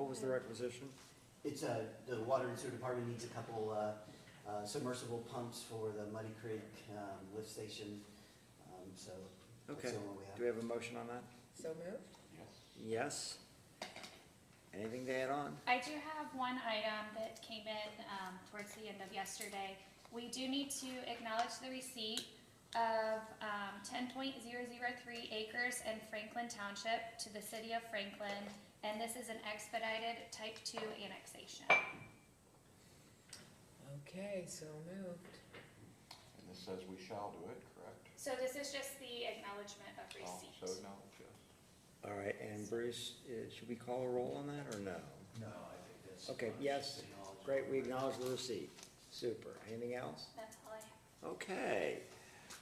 what was the requisition? It's the water and sewer department needs a couple submersible pumps for the Muddy Creek lift station. So that's Okay, the only one we have. do we have a motion on that? So moved? Yes. Anything to add on? I do have one item that came in towards the end of yesterday. We do need to acknowledge the receipt of 10.003 acres in Franklin Township to the city of Franklin, and this is an expedited type 2 annexation. Okay, so moved. And this says we shall do it, correct? So this is just the acknowledgement of So receipt. acknowledge, yes. All right, and Bruce, should we call a roll on that or no? No, I think that's. Okay, yes, great, we acknowledge the receipt. Super. Anything else? That's all I have. Okay,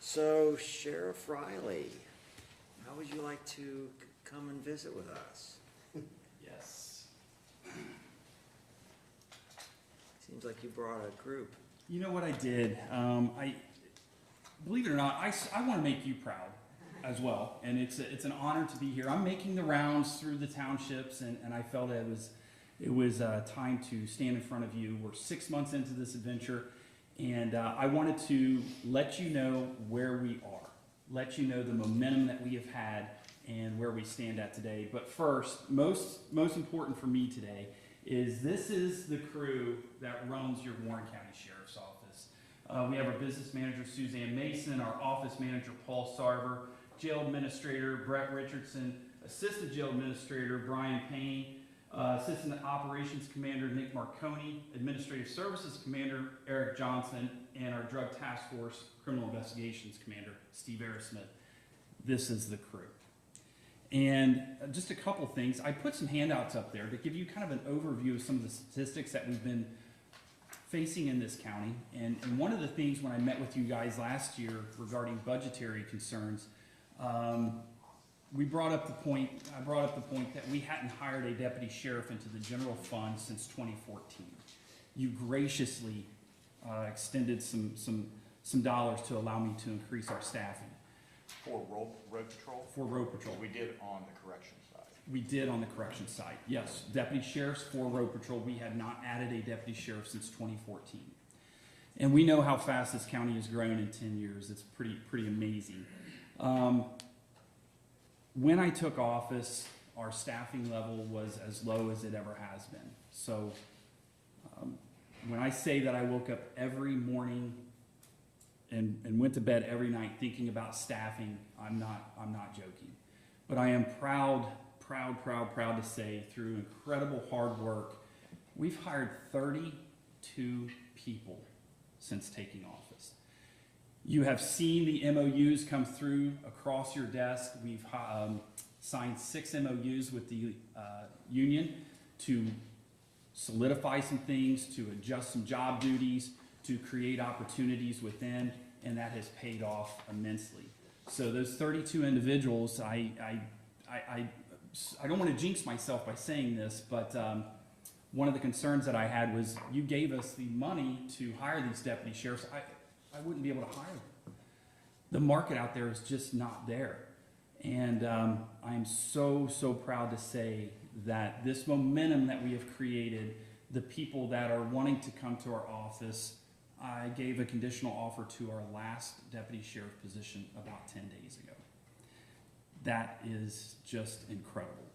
so Sheriff Riley, how would you like to come and visit with us? Yes. Seems like you brought a group. You know what I did? I believe it or not, I want to make you proud as well, and it's an honor to be here. I'm making the rounds through the townships, and I felt it was time to stand in front of you. We're 6 months into this adventure, and I wanted to let you know where we are, let you know the momentum that we have had and where we stand at today. But first, most important for me today is this is the crew that runs your Warren County Sheriff's Office. We have our business manager, Suzanne Mason, our office manager, Paul Sarver, jail administrator, Brett Richardson, assistant jail administrator, Brian Payne, assistant operations commander, Nick Marconi, administrative services commander, Eric Johnson, and our drug task force criminal investigations commander, Steve Arrowsmith. This is the crew. And just a couple things. I put some handouts up there to give you kind of an overview of some of the statistics that we've been facing in this county. And one of the things when I met with you guys last year regarding budgetary concerns, I brought up the point that we hadn't hired a deputy sheriff into the general fund since 2014. You graciously extended some dollars to allow me to increase our staffing. For road patrol? For road patrol. We did on the correction side. We did on the correction side, yes. Deputy sheriffs for road patrol. We had not added a deputy sheriff since 2014. And we know how fast this county has grown in 10 years. It's pretty amazing. When I took office, our staffing level was as low as it ever has been. So when I say that I woke up every morning and went to bed every night thinking about staffing, I'm not joking. But I am proud to say through incredible hard work, we've hired 32 people since taking office. You have seen the MOUs come through across your desk. We've signed 6 MOUs with the union to solidify some things, to adjust some job duties, to create opportunities within, and that has paid off immensely. So those 32 individuals, I don't want to jinx myself by saying this, but one of the concerns that I had was you gave us the money to hire these deputy sheriffs. I wouldn't be able to hire them. The market out there is just not there. And I'm so proud to say that this momentum that we have created, the people that are wanting to come to our office, I gave a conditional offer to our last deputy sheriff position about 10 days ago. That is just incredible.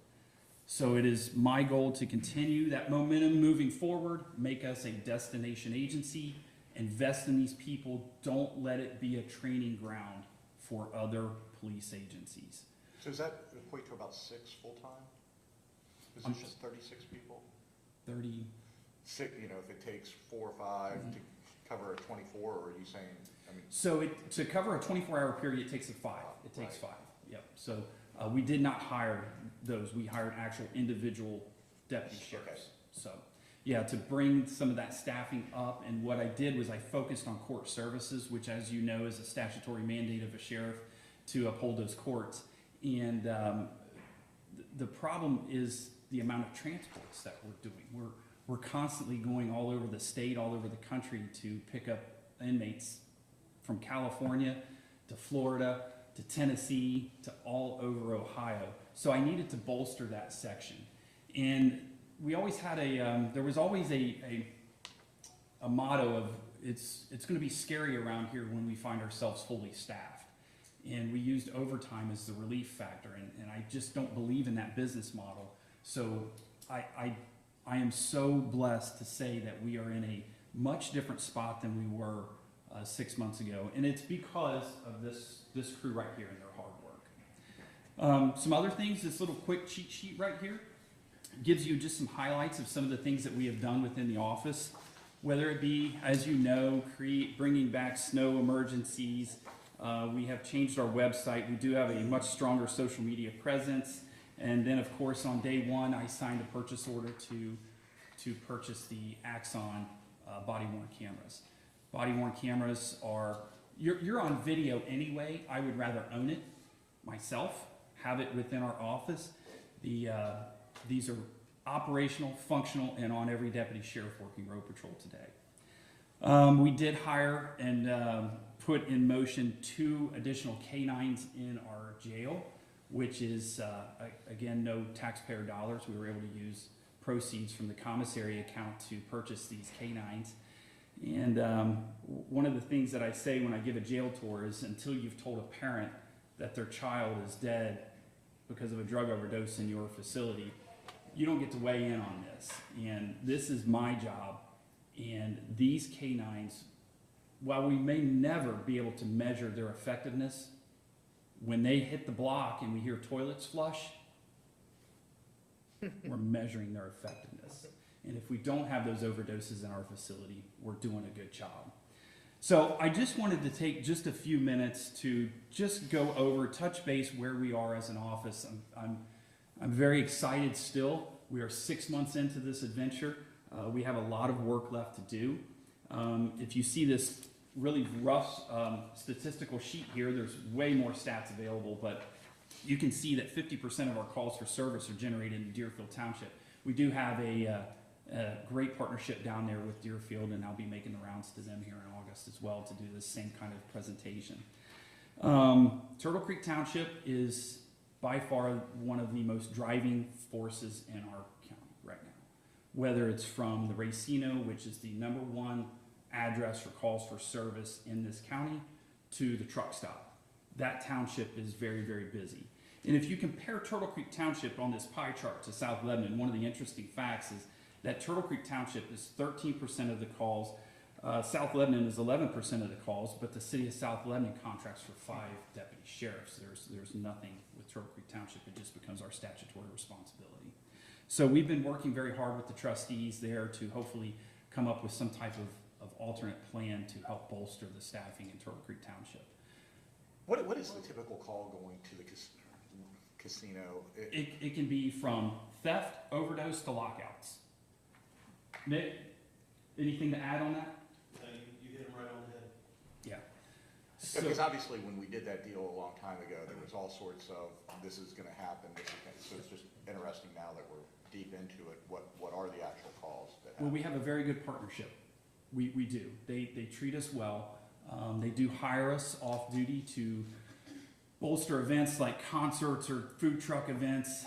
So it is my goal to continue that momentum moving forward, make us a destination agency, invest in these people. Don't let it be a training ground for other police agencies. So does that equate to about 6 full-time positions, 36 people? 30. 6, if it takes 4 or 5 to cover a 24, or are you saying, So to cover a 24-hour period, it takes 5. It takes 5. Yep. So we did not hire those. We hired actual individual deputy sheriffs. Okay. So yeah, to bring some of that staffing up, and what I did was I focused on court services, which, as you know, is a statutory mandate of a sheriff to uphold those courts. And the problem is the amount of transports that we're doing. We're constantly going all over the state, all over the country to pick up inmates from California to Florida to Tennessee to all over Ohio. So I needed to bolster that section. And we always had there was always a motto of it's going to be scary around here when we find ourselves fully staffed. And we used overtime as the relief factor, and I just don't believe in that business model. So I am so blessed to say that we are in a much different spot than we were 6 months ago, and it's because of this crew right here and their hard work. Some other things, this little quick cheat sheet right here gives you just some highlights of some of the things that we have done within the office, whether it be, as you know, bringing back snow emergencies. We have changed our website. We do have a much stronger social media presence. And then, of course, on day one, I signed a purchase order to purchase the Axon body-worn cameras. Body-worn cameras are, you're on video anyway. I would rather own it myself, have it within our office. These are operational, functional, and on every deputy sheriff working road patrol today. We did hire and put in motion 2 additional canines in our jail, which is, again, no taxpayer dollars. We were able to use proceeds from the commissary account to purchase these canines. And one of the things that I say when I give a jail tour is until you've told a parent that their child is dead because of a drug overdose in your facility, you don't get to weigh in on this. And this is my job. And these canines, while we may never be able to measure their effectiveness, when they hit the block and we hear toilets flush, we're measuring their effectiveness. And if we don't have those overdoses in our facility, we're doing a good job. So I just wanted to take just a few minutes to just go over, touch base where we are as an office. I'm very excited still. We are 6 months into this adventure. We have a lot of work left to do. If you see this really rough statistical sheet here, there's way more stats available, but you can see that 50% of our calls for service are generated in Deerfield Township. We do have a great partnership down there with Deerfield, and I'll be making the rounds to them here in August as well to do the same kind of presentation. Turtle Creek Township is by far one of the most driving forces in our county right now. Whether it's from the Racino, which is the #1 address for calls for service in this county, to the truck stop. That township is very, very busy. And if you compare Turtle Creek Township on this pie chart to South Lebanon, one of the interesting facts is that Turtle Creek Township is 13% of the calls. South Lebanon is 11% of the calls, but the city of South Lebanon contracts for 5 deputy sheriffs. There's nothing with Turtle Creek Township. It just becomes our statutory responsibility. So we've been working very hard with the trustees there to hopefully come up with some type of alternate plan to help bolster the staffing in Turtle Creek Township. What is the typical call going to the casino? It can be from theft, overdose, to lockouts. Nick, anything to add on that? You hit them right on the head. Yeah. Because obviously when we did that deal a long time ago, there was all sorts of, this is gonna happen, so it's just interesting now that we're deep into it, what are the actual calls that happen? Well, we have a very good partnership. We do. They treat us well. They do hire us off duty to bolster events like concerts or food truck events.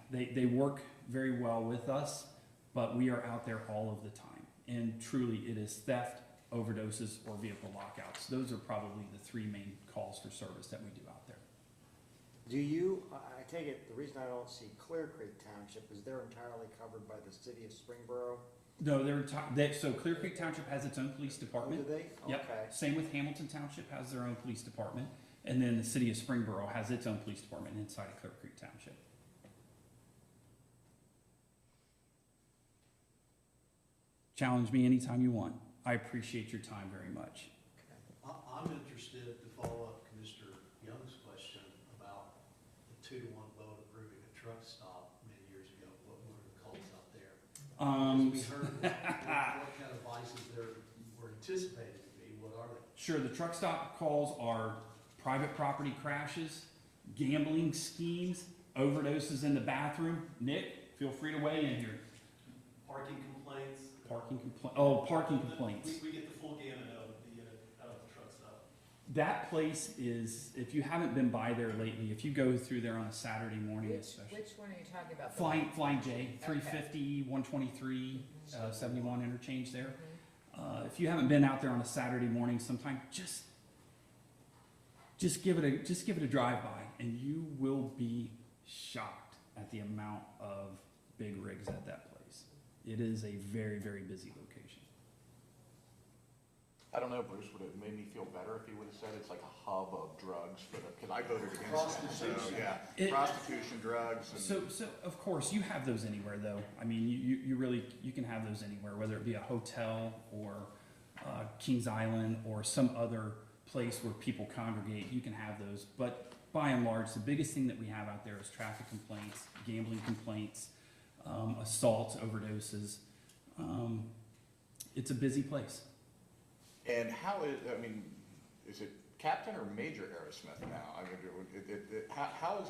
They work very well with us, but we are out there all of the time. And truly, it is theft, overdoses, or vehicle lockouts. Those are probably the 3 main calls for service that we do out there. Do you, I take it, the reason I don't see Clear Creek Township is they're entirely covered by the city of Springboro? No, so Clear Creek Township has its own police department. Oh, do they? Yep. Okay. Same with Hamilton Township has their own police department, and then the city of Springboro has its own police department inside of Clear Creek Township. Challenge me anytime you want. I appreciate your time very much. I'm interested to follow up Mr. Young's question about the 2-to-1 vote approving a truck stop many years ago. What were the calls out there? We heard what kind of vices there were anticipated to be. What are they? Sure, the truck stop calls are private property crashes, gambling schemes, overdoses in the bathroom. Nick, feel free to weigh in here. Parking complaints. Parking complaints. We get the full gamut of the truck stop. That place is, if you haven't been by there lately, if you go through there on a Saturday morning especially. Which one are you talking about? The Flying J, Okay. 350, 123, 71 interchange there. If you haven't been out there on a Saturday morning sometime, just give it a drive by, and you will be shocked at the amount of big rigs at that place. It is a very, very busy location. I don't know, Bruce, would it have made me feel better if he would have said it's like a hub of drugs for the, because I voted against it, so, yeah. It- Prostitution, drugs, and. So of course, you have those anywhere though. I mean, you really, you can have those anywhere, whether it be a hotel or Kings Island or some other place where people congregate, you can have those. But by and large, the biggest thing that we have out there is traffic complaints, gambling complaints, assaults, overdoses. It's a busy place. And how is it Captain or Major Aerosmith now? I mean, how is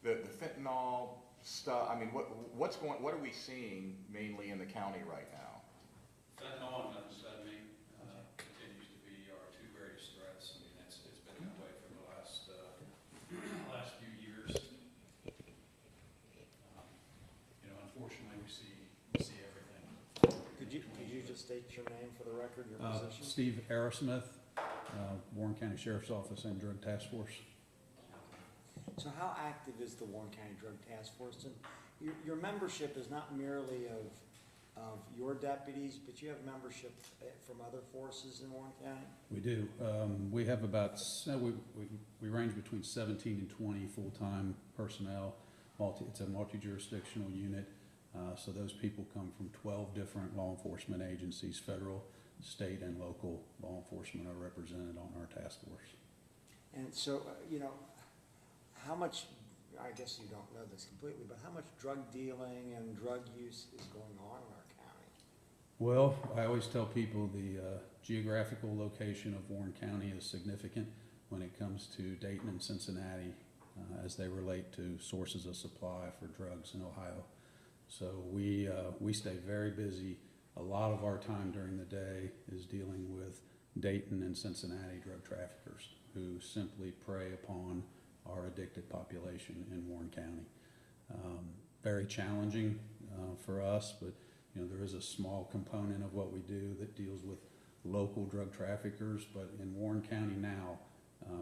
the fentanyl stuff, I mean, what are we seeing mainly in the county right now? Fentanyl and methamphetamine continues to be our two greatest threats. I mean, it's been that way for the last few years. Unfortunately, we see everything. Could you just state your name for the record, your position? Steve Aerosmith, Warren County Sheriff's Office and Drug Task Force. So how active is the Warren County Drug Task Force? And your membership is not merely of your deputies, but you have membership from other forces in Warren County? We do. We have about, we range between 17 and 20 full-time personnel. It's a multi-jurisdictional unit. So those people come from 12 different law enforcement agencies, federal, state, and local law enforcement are represented on our task force. And so, how much, I guess you don't know this completely, but how much drug dealing and drug use is going on in our county? Well, I always tell people the geographical location of Warren County is significant when it comes to Dayton and Cincinnati as they relate to sources of supply for drugs in Ohio. So we stay very busy. A lot of our time during the day is dealing with Dayton and Cincinnati drug traffickers who simply prey upon our addicted population in Warren County. Very challenging for us, but there is a small component of what we do that deals with local drug traffickers. But in Warren County now,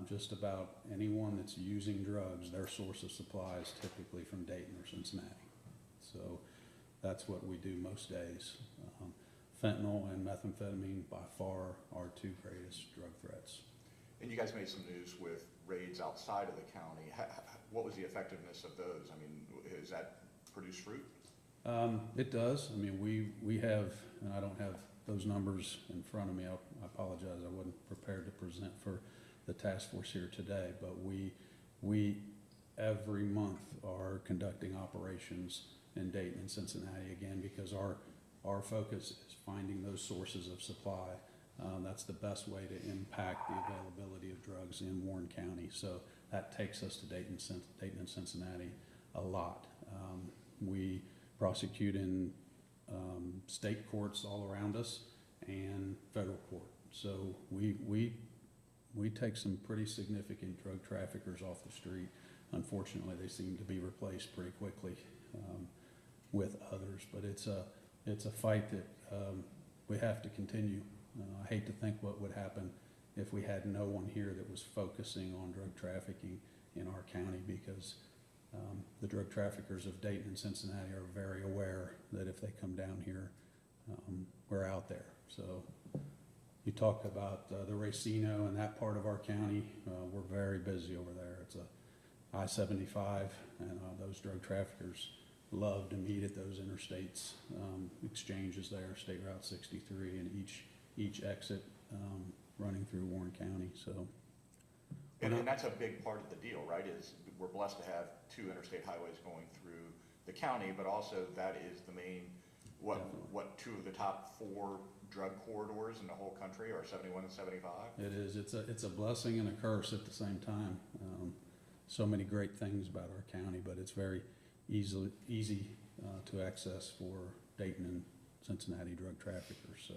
just about anyone that's using drugs, their source of supply is typically from Dayton or Cincinnati. So that's what we do most days. Fentanyl and methamphetamine by far are two greatest drug threats. And you guys made some news with raids outside of the county. What was the effectiveness of those? I mean, has that produced fruit? It does. I mean, we have, and I don't have those numbers in front of me. I apologize. I wasn't prepared to present for the task force here today, but we every month are conducting operations in Dayton and Cincinnati again, because our focus is finding those sources of supply. That's the best way to impact the availability of drugs in Warren County. So that takes us to Dayton and Cincinnati a lot. We prosecute in state courts all around us and federal court. So we take some pretty significant drug traffickers off the street. Unfortunately, they seem to be replaced pretty quickly with others, but it's a fight that we have to continue. I hate to think what would happen if we had no one here that was focusing on drug trafficking in our county, because the drug traffickers of Dayton and Cincinnati are very aware that if they come down here, we're out there. So you talk about the Racino and that part of our county, we're very busy over there. It's a I-75, and those drug traffickers love to meet at those interstates, exchanges there, State Route 63, and each exit running through Warren County. So, And that's a big part of the deal, right? Is we're blessed to have two interstate highways going through the county, but also that is the main, what two of the top 4 drug corridors in the whole country are 71 and 75? it is. It's a blessing and a curse at the same time. So many great things about our county, but it's very easy to access for Dayton and Cincinnati drug traffickers. So,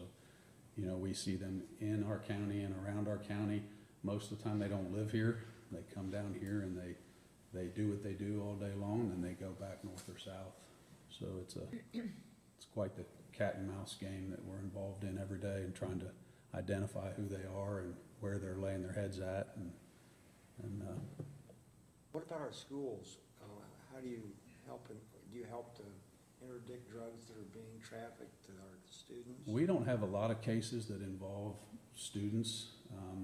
we see them in our county and around our county. most of the time they don't live here. They come down here and they do what they do all day long, and they go back north or south. So it's quite the cat and mouse game that we're involved in every day, and trying to identify who they are and where they're laying their heads at, and What about our schools? How do you help, do you help to interdict drugs that are being trafficked to our students? we don't have a lot of cases that involve students.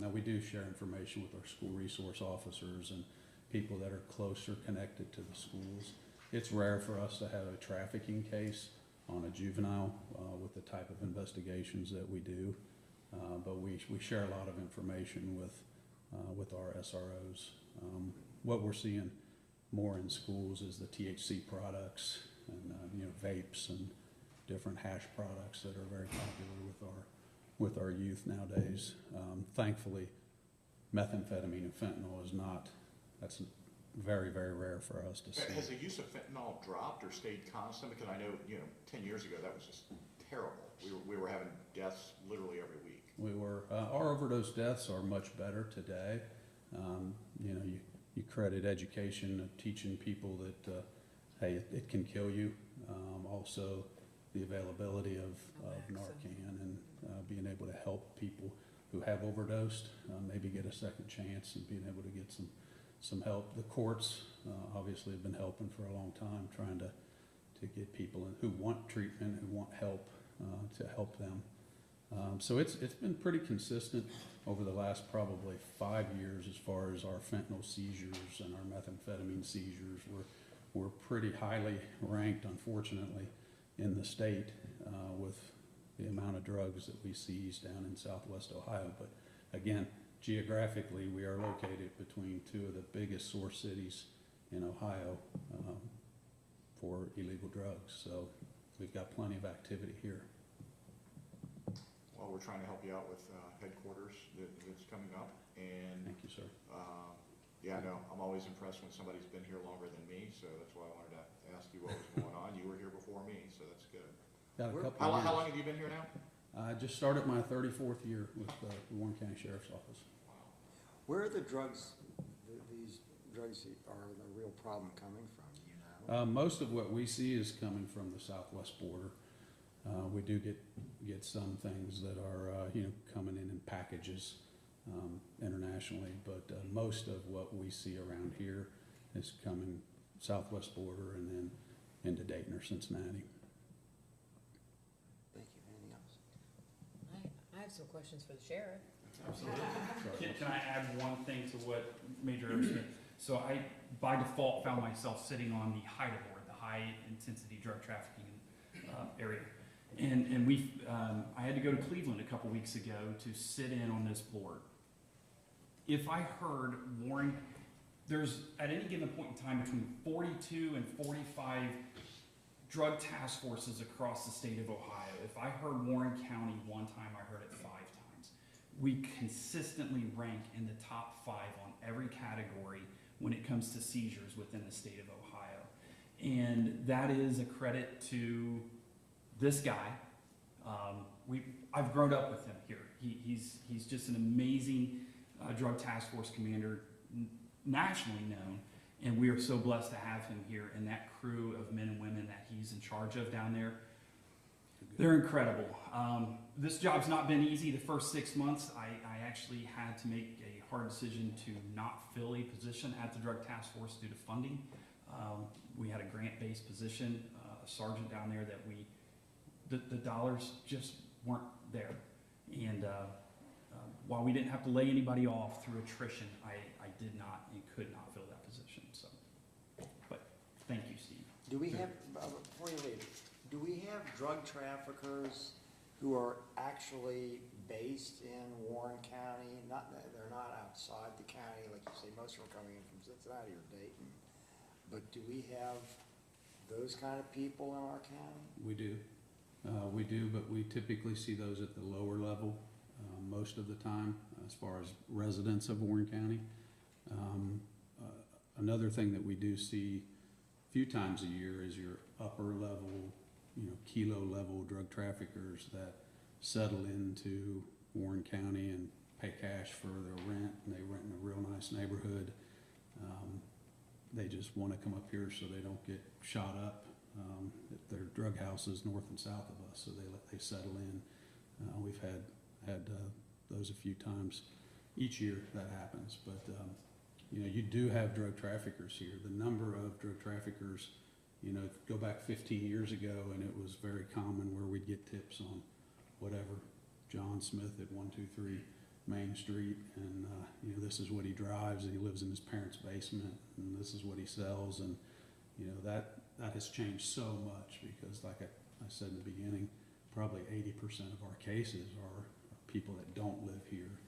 Now, we do share information with our school resource officers and people that are closer connected to the schools. It's rare for us to have a trafficking case on a juvenile with the type of investigations that we do. But we share a lot of information with our SROs. What we're seeing more in schools is the THC products and vapes and different hash products that are very popular with our youth nowadays. Thankfully, methamphetamine and fentanyl is not. That's very, very rare for us to see. Has the use of fentanyl dropped or stayed constant? Because I know, 10 years ago, that was just terrible. We were having deaths literally every week. We were, our overdose deaths are much better today. You credit education of teaching people that, hey, it can kill you. Also, the availability of Narcan and being able to help people who have overdosed, maybe get a second chance and being able to get some help. The courts obviously have been helping for a long time, trying to get people who want treatment, who want help, to help them. So it's been pretty consistent over the last probably 5 years as far as our fentanyl seizures and our methamphetamine seizures. We're pretty highly ranked, unfortunately, in the state with the amount of drugs that we seize down in Southwest Ohio. But again, geographically, we are located between two of the biggest source cities in Ohio for illegal drugs. So we've got plenty of activity here. Well, we're trying to help you out with headquarters that's coming up, and Thank you, sir. yeah, no, I'm always impressed when somebody's been here longer than me, so that's why I wanted to ask you what was going on. You were here before me, so that's good. Got a couple How of long years. have you been here now? I just started my 34th year with the Warren County Sheriff's Office. Wow. Where are the drugs, these drugs are the real problem coming from, do you know? Most of what we see is coming from the southwest border. We do get some things that are coming in packages internationally, but most of what we see around here is coming southwest border and then into Dayton or Cincinnati. Thank you. Anything else? I have some questions for the sheriff. Absolutely. Can I add one thing to what Major Smith? So I, by default, found myself sitting on the HIDA board, the High Intensity Drug Trafficking area. And I had to go to Cleveland a couple weeks ago to sit in on this board. If I heard Warren, there's at any given point in time between 42 and 45 drug task forces across the state of Ohio. If I heard Warren County one time, I heard it 5 times. We consistently rank in the top 5 on every category when it comes to seizures within the state of Ohio. And that is a credit to this guy. I've grown up with him here. He's just an amazing drug task force commander, nationally known, and we are so blessed to have him here and that crew of men and women that he's in charge of down there. They're incredible. This job's not been easy. The first 6 months, I actually had to make a hard decision to not fill a position at the drug task force due to funding. We had a grant-based position, a sergeant down there that the dollars just weren't there. And while we didn't have to lay anybody off through attrition, I did not and could not fill that position. So, but thank you, Steve. Do we have, before you leave, do we have drug traffickers who are actually based in Warren County? They're not outside the county, like you say, most of them are coming in from Cincinnati or Dayton. But do we have those kind of people in our county? We do. We do, but we typically see those at the lower level most of the time as far as residents of Warren County. Another thing that we do see a few times a year is your upper level, kilo level drug traffickers that settle into Warren County and pay cash for their rent, and they rent in a real nice neighborhood. They just wanna come up here so they don't get shot up. There are drug houses north and south of us, so they settle in. We've had those a few times each year that happens, but, you know, you do have drug traffickers here. The number of drug traffickers, you know, go back 15 years ago, and it was very common where we'd get tips on whatever, John Smith at 123 Main Street, and, you know, this is what he drives, and he lives in his parents' basement, and this is what he sells, and, you know, that has changed so much, because like I said in the beginning, probably 80% of our cases are people that don't live here,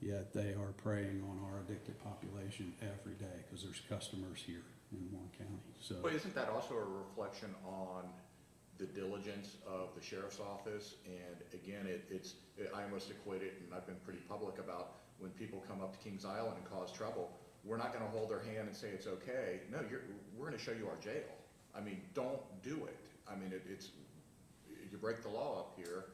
yet they are preying on our addicted population every day, because there's customers here in Warren County, so. But isn't that also a reflection on the diligence of the sheriff's office? And again, I almost equate it, and I've been pretty public about, when people come up to Kings Island and cause trouble, we're not gonna hold their hand and say it's okay. No, we're gonna show you our jail. I mean, don't do it. I mean, you break the law up here,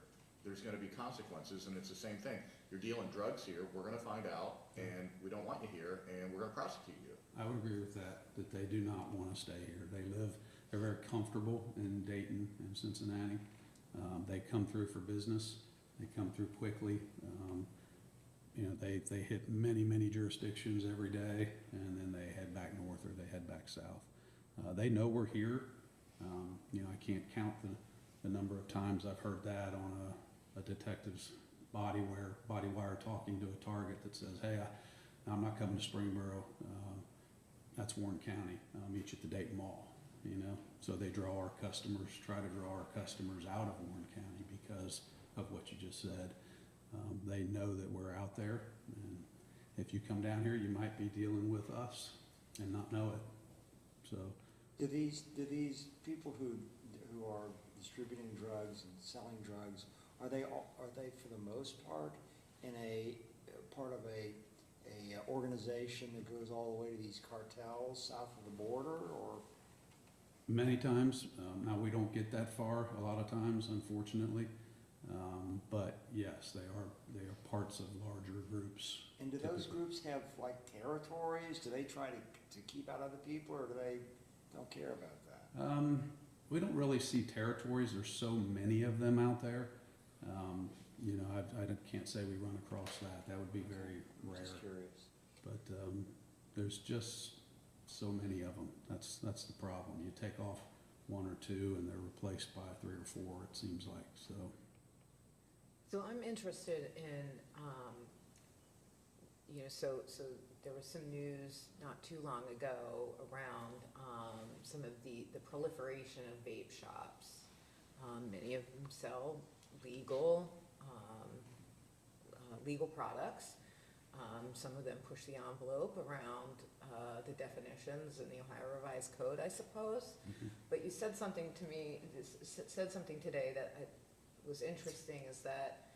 there's gonna be consequences, and it's the same thing. You're dealing drugs here, we're gonna find out, and we don't want you here, and we're gonna prosecute you. I would agree with that they do not want to stay here. They're very comfortable in Dayton and Cincinnati. They come through for business, they come through quickly. You know, they hit many jurisdictions every day, and then they head back north or they head back south. They know we're here. You know, I can't count the number of times I've heard that on a detective's body wire talking to a target that says, hey, I'm not coming to Springboro. That's Warren County. I'll meet you at the Dayton Mall, you know? So they try to draw our customers out of Warren County because of what you just said. They know that we're out there, and if you come down here, you might be dealing with us and not know it, so. Do these people who are distributing drugs and selling drugs, are they for the most part in a part of a organization that goes all the way to these cartels south of the border, or? Many times, now we don't get that far a lot of times, unfortunately, but yes, they are parts of larger groups. And do those typically. groups have like territories? Do they try to keep out other people, or do they don't care about that? We don't really see territories. There's so many of them out there. You know, I can't say we run across that. That would be very rare. Just curious. But there's just so many of them. That's the problem. You take off one or two, and they're replaced by 3 or 4. It seems like so. So I'm interested in, you know, so there was some news not too long ago around some of the proliferation of vape shops. Many of them sell legal products. Some of them push the envelope around the definitions in the Ohio Revised Code, I suppose. Mm-hmm. But you said something to me, said something today that was interesting, is that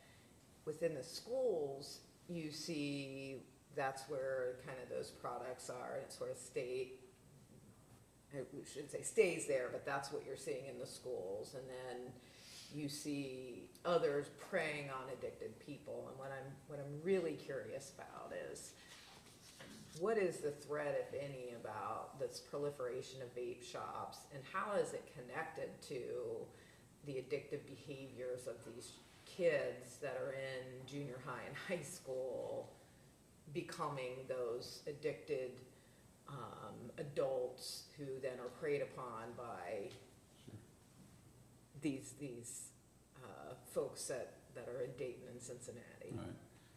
within the schools, you see that's where kind of those products are, and it sort of we should say stays there, but that's what you're seeing in the schools. And then you see others preying on addicted people. And what I'm really curious about is, what is the threat, if any, about this proliferation of vape shops, and how is it connected to the addictive behaviors of these kids that are in junior high and high school becoming those addicted adults who then are preyed upon by these folks that are in Dayton and Cincinnati? Right.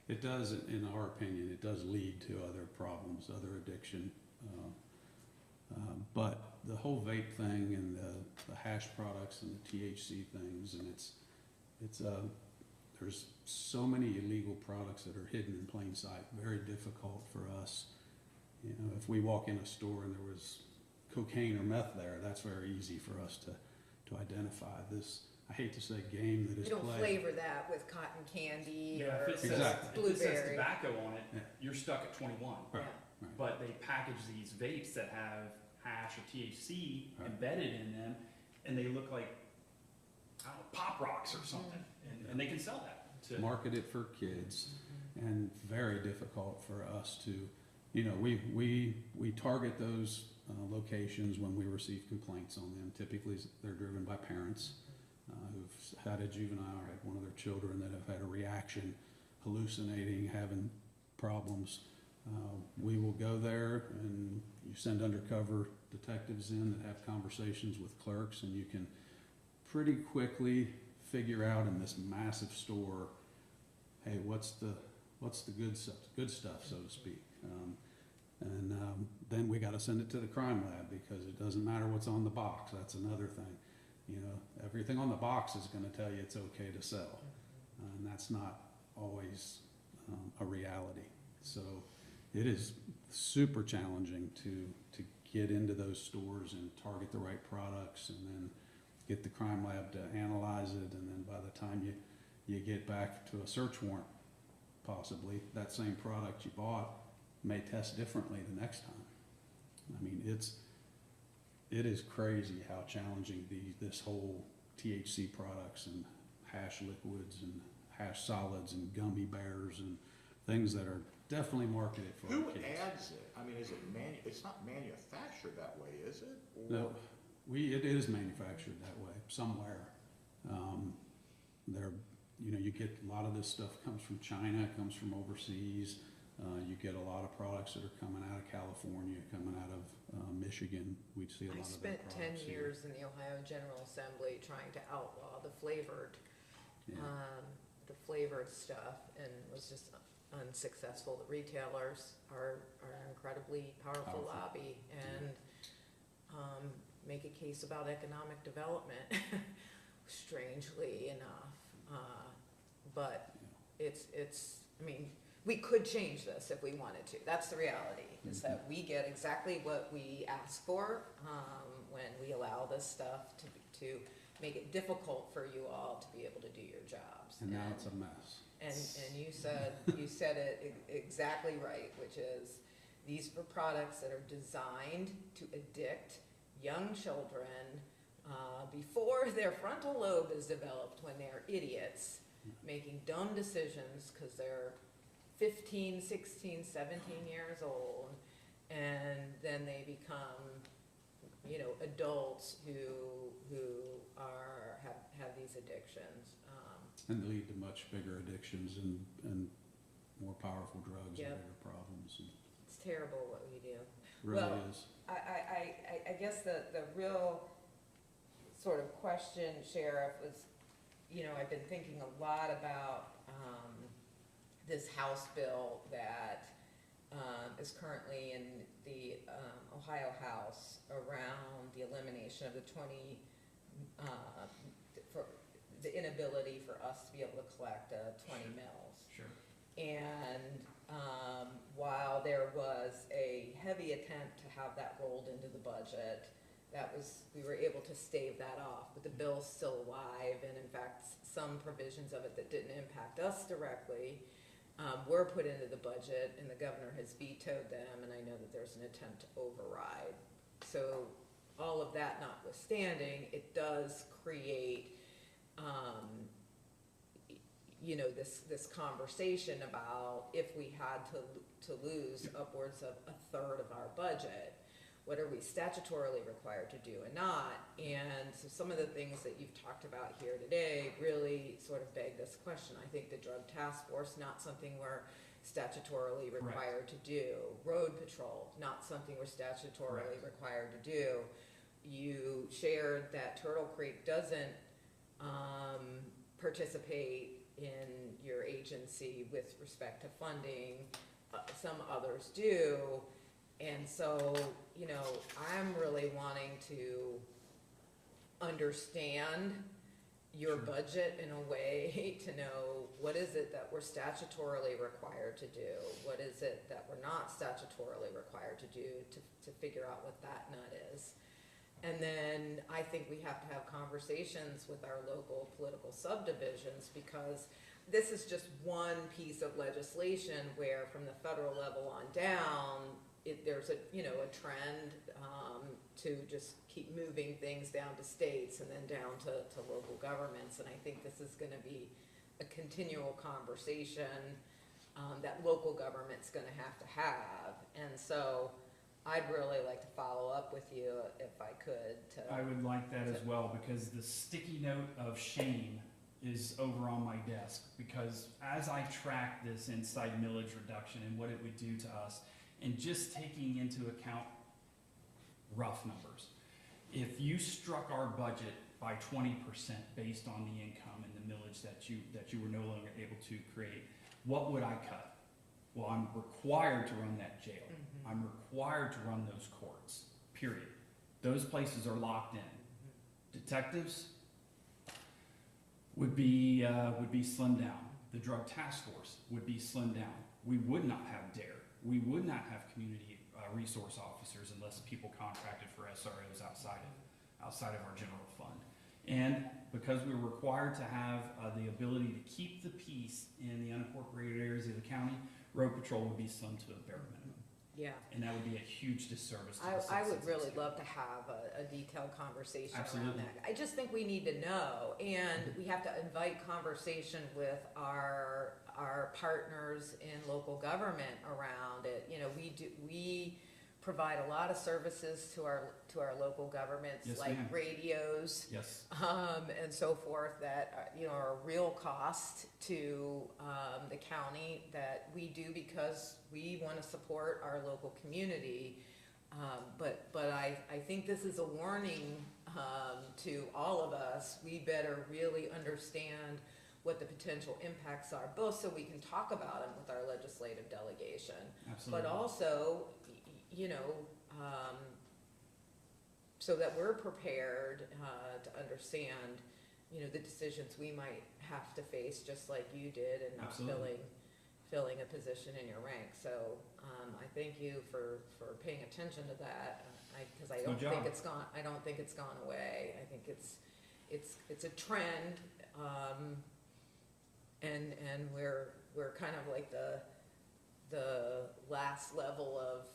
It does, in our opinion, it does lead to other problems, other addiction. But the whole vape thing and the hash products and the THC things, and there's so many illegal products that are hidden in plain sight. Very difficult for us. You know, if we walk in a store and there was cocaine or meth there, that's very easy for us to identify. This, I hate to say, game that is You don't played. flavor that with cotton candy Yeah, or if it Exactly. says blueberry. tobacco on it, Yeah. you're stuck at 21. Right. Yeah. But they package these vapes that have hash or THC Right. embedded in them, and they look like, I don't know, Pop Rocks or something, and they can sell that to. Market it for kids. and very difficult for us to, you know, we target those locations when we receive complaints on them. Typically, they're driven by parents who've had a juvenile or had one of their children that have had a reaction, hallucinating, having problems. We will go there, and you send undercover detectives in that have conversations with clerks, and you can pretty quickly figure out in this massive store, hey, what's the good stuff, so to speak. Then we got to send it to the crime lab, because it doesn't matter what's on the box. That's another thing. You know, everything on the box is going to tell you it's okay to sell, and that's not always a reality. So it is super challenging to get into those stores and target the right products, and then get the crime lab to analyze it, and then by the time you get back to a search warrant, possibly that same product you bought may test differently the next time. I mean, it is crazy how challenging this whole THC products and hash liquids and hash solids and gummy bears and things that are definitely marketed for Who our kids. adds it? I mean, is it it's not manufactured that way, is it? No, it is manufactured that way somewhere. You know, you get a lot of this stuff comes from China, comes from overseas. You get a lot of products that are coming out of California, coming out of Michigan. We see a lot I of their spent 10 products here. years in the Ohio General Assembly trying to outlaw the flavored Yeah. stuff, and was just unsuccessful. The retailers are an incredibly powerful Powerful. lobby, and make a case about economic development, strangely enough. But it's, I mean, we could change this if we wanted to. That's the reality, is that we get exactly what we ask for when we allow this stuff to make it difficult for you all to be able to do your jobs. And now it's a mess. And you said it exactly right, which is these are products that are designed to addict young children before their frontal lobe is developed, when they're idiots, making dumb decisions because they're 15, 16, 17 years old, and then they become, you know, adults who have these addictions. And lead to much bigger addictions and more powerful drugs Yep. and bigger problems. And It's terrible what we do. it really Well, is. I guess the real sort of question, Sheriff, was, you know, I've been thinking a lot about this House bill that is currently in the Ohio House around the elimination of the for the inability for us to be able to collect 20 mills. Sure. And while there was a heavy attempt to have that rolled into the budget, we were able to stave that off, but the bill's still alive, and in fact, some provisions of it that didn't impact us directly were put into the budget, and the governor has vetoed them, and I know that there's an attempt to override. So all of that notwithstanding, it does create you know, this conversation about if we had to lose upwards of a third of our budget, what are we statutorily required to do and not? And so some of the things that you've talked about here today really sort of beg this question. I think the drug task force, not something we're statutorily required to do. Road patrol, not something we're statutorily required to do. You shared that Turtle Creek doesn't participate in your agency with respect to funding. Some others do. And so, you know, I'm really wanting to understand your budget in a way to know what is it that we're statutorily required to do? What is it that we're not statutorily required to do to figure out what that nut is? And then I think we have to have conversations with our local political subdivisions, because this is just one piece of legislation where from the federal level on down, there's a trend to just keep moving things down to states and then down to local governments. And I think this is going to be a continual conversation that local government's gonna have to have. And so I'd really like to follow up with you if I could to. I would like that as well, because the sticky note of shame is over on my desk, because as I track this inside millage reduction and what it would do to us, and just taking into account rough numbers, if you struck our budget by 20% based on the income and the millage that you were no longer able to create, what would I cut? Well, I'm required to run that jail. Mhm. I'm required to run those courts, period. Those places are locked in. Detectives would be slimmed down. The drug task force would be slimmed down. We would not have DARE. We would not have community resource officers unless people contracted for SROs outside of our general fund. And because we were required to have the ability to keep the peace in the unincorporated areas of the county, road patrol would be slimmed to a bare minimum. Yeah. And that would be a huge disservice to the I would citizens of the really state. love to have a detailed conversation around Absolutely. that. I just think we need to know, and we have to invite conversation with our partners in local government around it. You know, we provide a lot of services to our local governments, Yes, like ma'am. radios, Yes, and so forth, that, you know, are a real cost to, the county, that we do because we wanna support our local community. But I think this is a warning, to all of us. We better really understand what the potential impacts are, both so we can talk about them with our legislative delegation, absolutely. but also, you know, so that we're prepared to understand, you know, the decisions we might have to face, just like you did, and not Absolutely. filling a position in your rank. So I thank you for paying attention to that, because I Good don't job. think it's gone. I don't think it's gone away. I think it's a trend, and we're kind of like the last level of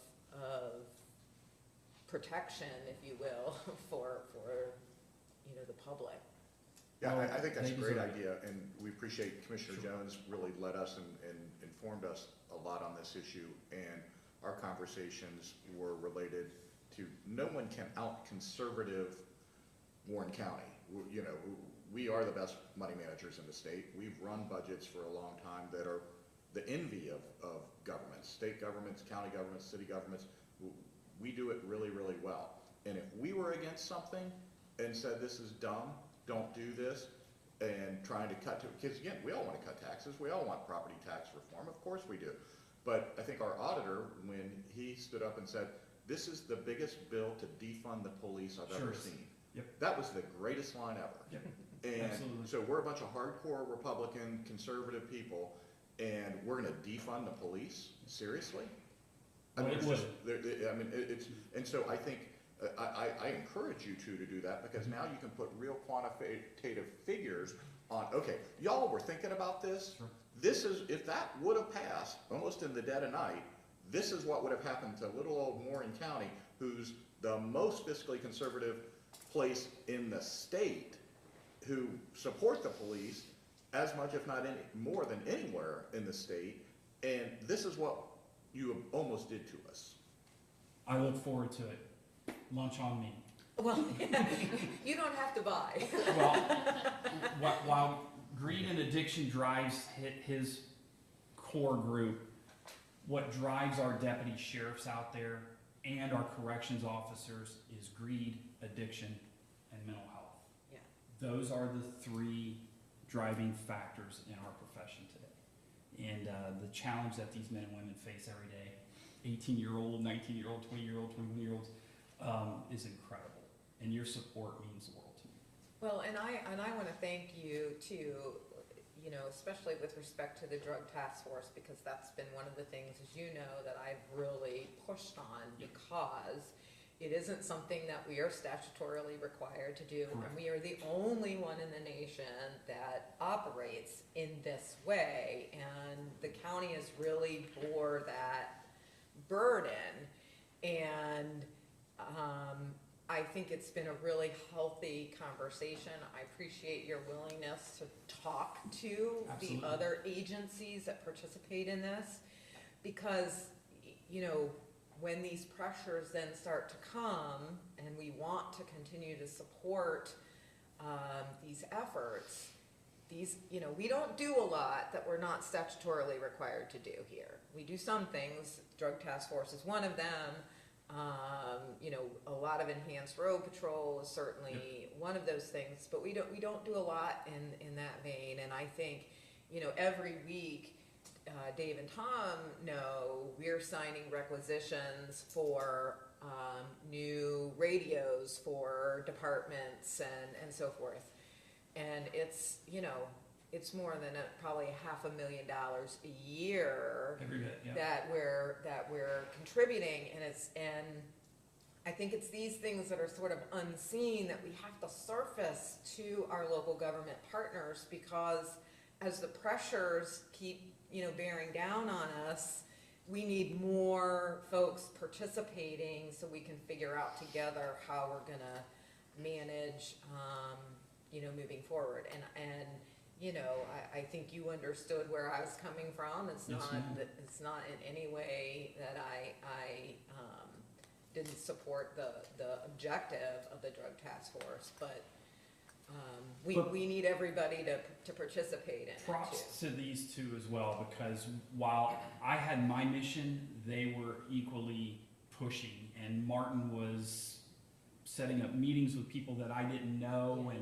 protection, if you will, for you know, the public. Yeah, Well, I think that's a they great deserve it. idea, and we appreciate Commissioner Jones really led us and informed us a lot on this issue, and our conversations were related to, no one can out-conservative Warren County. You know, we are the best money managers in the state. We've run budgets for a long time that are the envy of governments, state governments, county governments, city governments. We do it really, really well. And if we were against something and said, this is dumb, don't do this, and trying to cut to, because again, we all want to cut taxes, we all want property tax reform, of course we do. But I think our auditor, when he stood up and said, this is the biggest bill to defund the police I've ever Sure. seen. Yep. That was the greatest line ever. Yep. And Absolutely. so we're a bunch of hardcore Republican, conservative people, and we're gonna defund the police? Seriously? I Well, mean, it it's would. just, I mean, it's, and so I think, I encourage you two to do that, because now you can put real quantitative figures on, okay, y'all were thinking about this? Sure. This is, if that would have passed, almost in the dead of night, this is what would have happened to little old Warren County, who's the most fiscally conservative place in the state, who support the police as much, if not any, more than anywhere in the state, and this is what you almost did to us. I look forward to it. Lunch on me. Well, you don't have to buy. Well, while greed and addiction drives his core group, what drives our deputy sheriffs out there and our corrections officers is greed, addiction, and mental health. Yeah. Those are the three driving factors in our profession today. And the challenge that these men and women face every day, 18-year-old, 19-year-old, 20-year-old, 21-year-olds, is incredible. And your support means the world to me. Well, and I want to thank you too, you know, especially with respect to the drug task force, because that's been one of the things, as you know, that I've really pushed on, because it isn't something that we are statutorily required to do. Correct. And we are the only one in the nation that operates in this way. And the county has really bore that burden. And I think it's been a really healthy conversation. I appreciate your willingness to talk to Absolutely. the other agencies that participate in this, because, you know, when these pressures then start to come and we want to continue to support these efforts, you know, we don't do a lot that we're not statutorily required to do here. We do some things, Drug Task Force is one of them. You know, a lot of enhanced road patrol is certainly one of those things, but we don't do a lot in that vein. And I think, you know, every week, Dave and Tom know we're signing requisitions for new radios for departments and so forth. And it's, you know, it's more than probably $500,000 a year Every bit, yeah. that we're contributing, and I think it's these things that are sort of unseen that we have to surface to our local government partners, because as the pressures keep, you know, bearing down on us, we need more folks participating so we can figure out together how we're gonna manage, you know, moving forward. And you know, I think you understood where I was coming from. It's Yes, not ma'am. that, it's not in any way that I didn't support the objective of the Drug Task Force, but But- we need everybody to participate in it too. Props to these two as well, because while I had my mission, they were equally pushing. And Martin was setting up meetings with people that I didn't know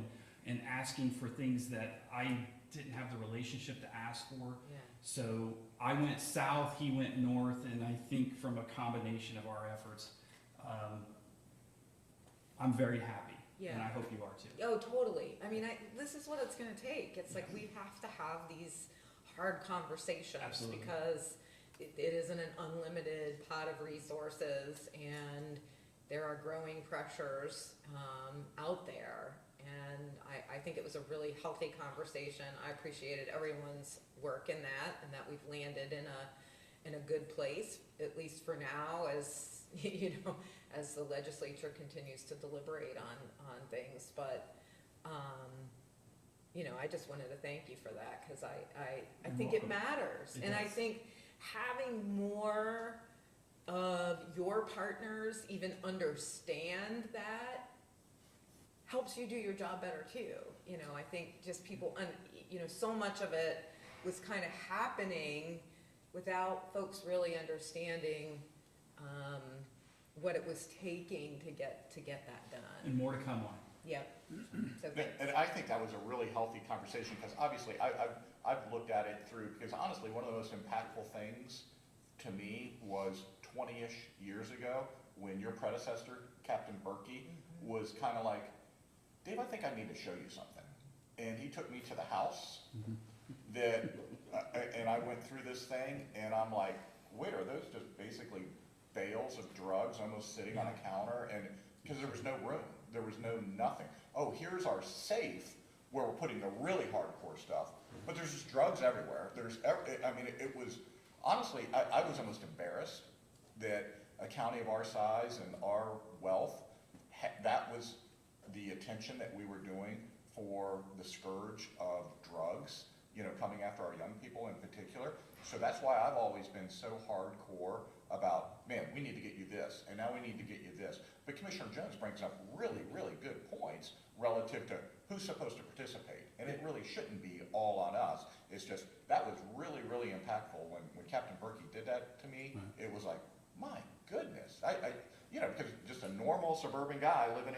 and asking for things that I didn't have the relationship to ask for. Yeah. So I went south, he went north, and I think from a combination of our efforts, I'm very happy. And I Yeah. hope you are too. Oh, totally. I mean, this is what it's gonna take. It's like we have to have these hard conversations. Absolutely. Because it isn't an unlimited pot of resources, and there are growing pressures out there. And I think it was a really healthy conversation. I appreciated everyone's work in that, and that we've landed in a good place, at least for now, as you know, as the legislature continues to deliberate on things. But you know, I just wanted to thank you for that, because I You're think it welcome. matters. It And I does. think having more of your partners even understand that helps you do your job better too. You know, I think just people, you know, so much of it was kind of happening without folks really understanding what it was taking to get that done. And more to come on. Yep. So And- thanks. And I think that was a really healthy conversation, because obviously, I've looked at it through, because honestly, one of the most impactful things to me was 20-ish years ago, when your predecessor, Captain Berkey, was kind of like, Dave, I think I need to show you something. And he took me to the house that, and I went through this thing, and I'm like, wait, are those just basically bales of drugs almost sitting on a counter? And, because there was no room, there was no nothing. Oh, here's our safe where we're putting the really hardcore stuff, but there's just drugs everywhere. I mean, it was, honestly, I was almost embarrassed that a county of our size and our wealth, that was the attention that we were doing for the scourge of drugs, you know, coming after our young people in particular. So that's why I've always been so hardcore about, man, we need to get you this, and now we need to get you this. But Commissioner Jones brings up really, really good points relative to who's supposed to participate. And it really shouldn't be all on us. It's just, that was really, really impactful. When Captain Berkey did that to me, it was like, my goodness. You know, because just a normal suburban guy living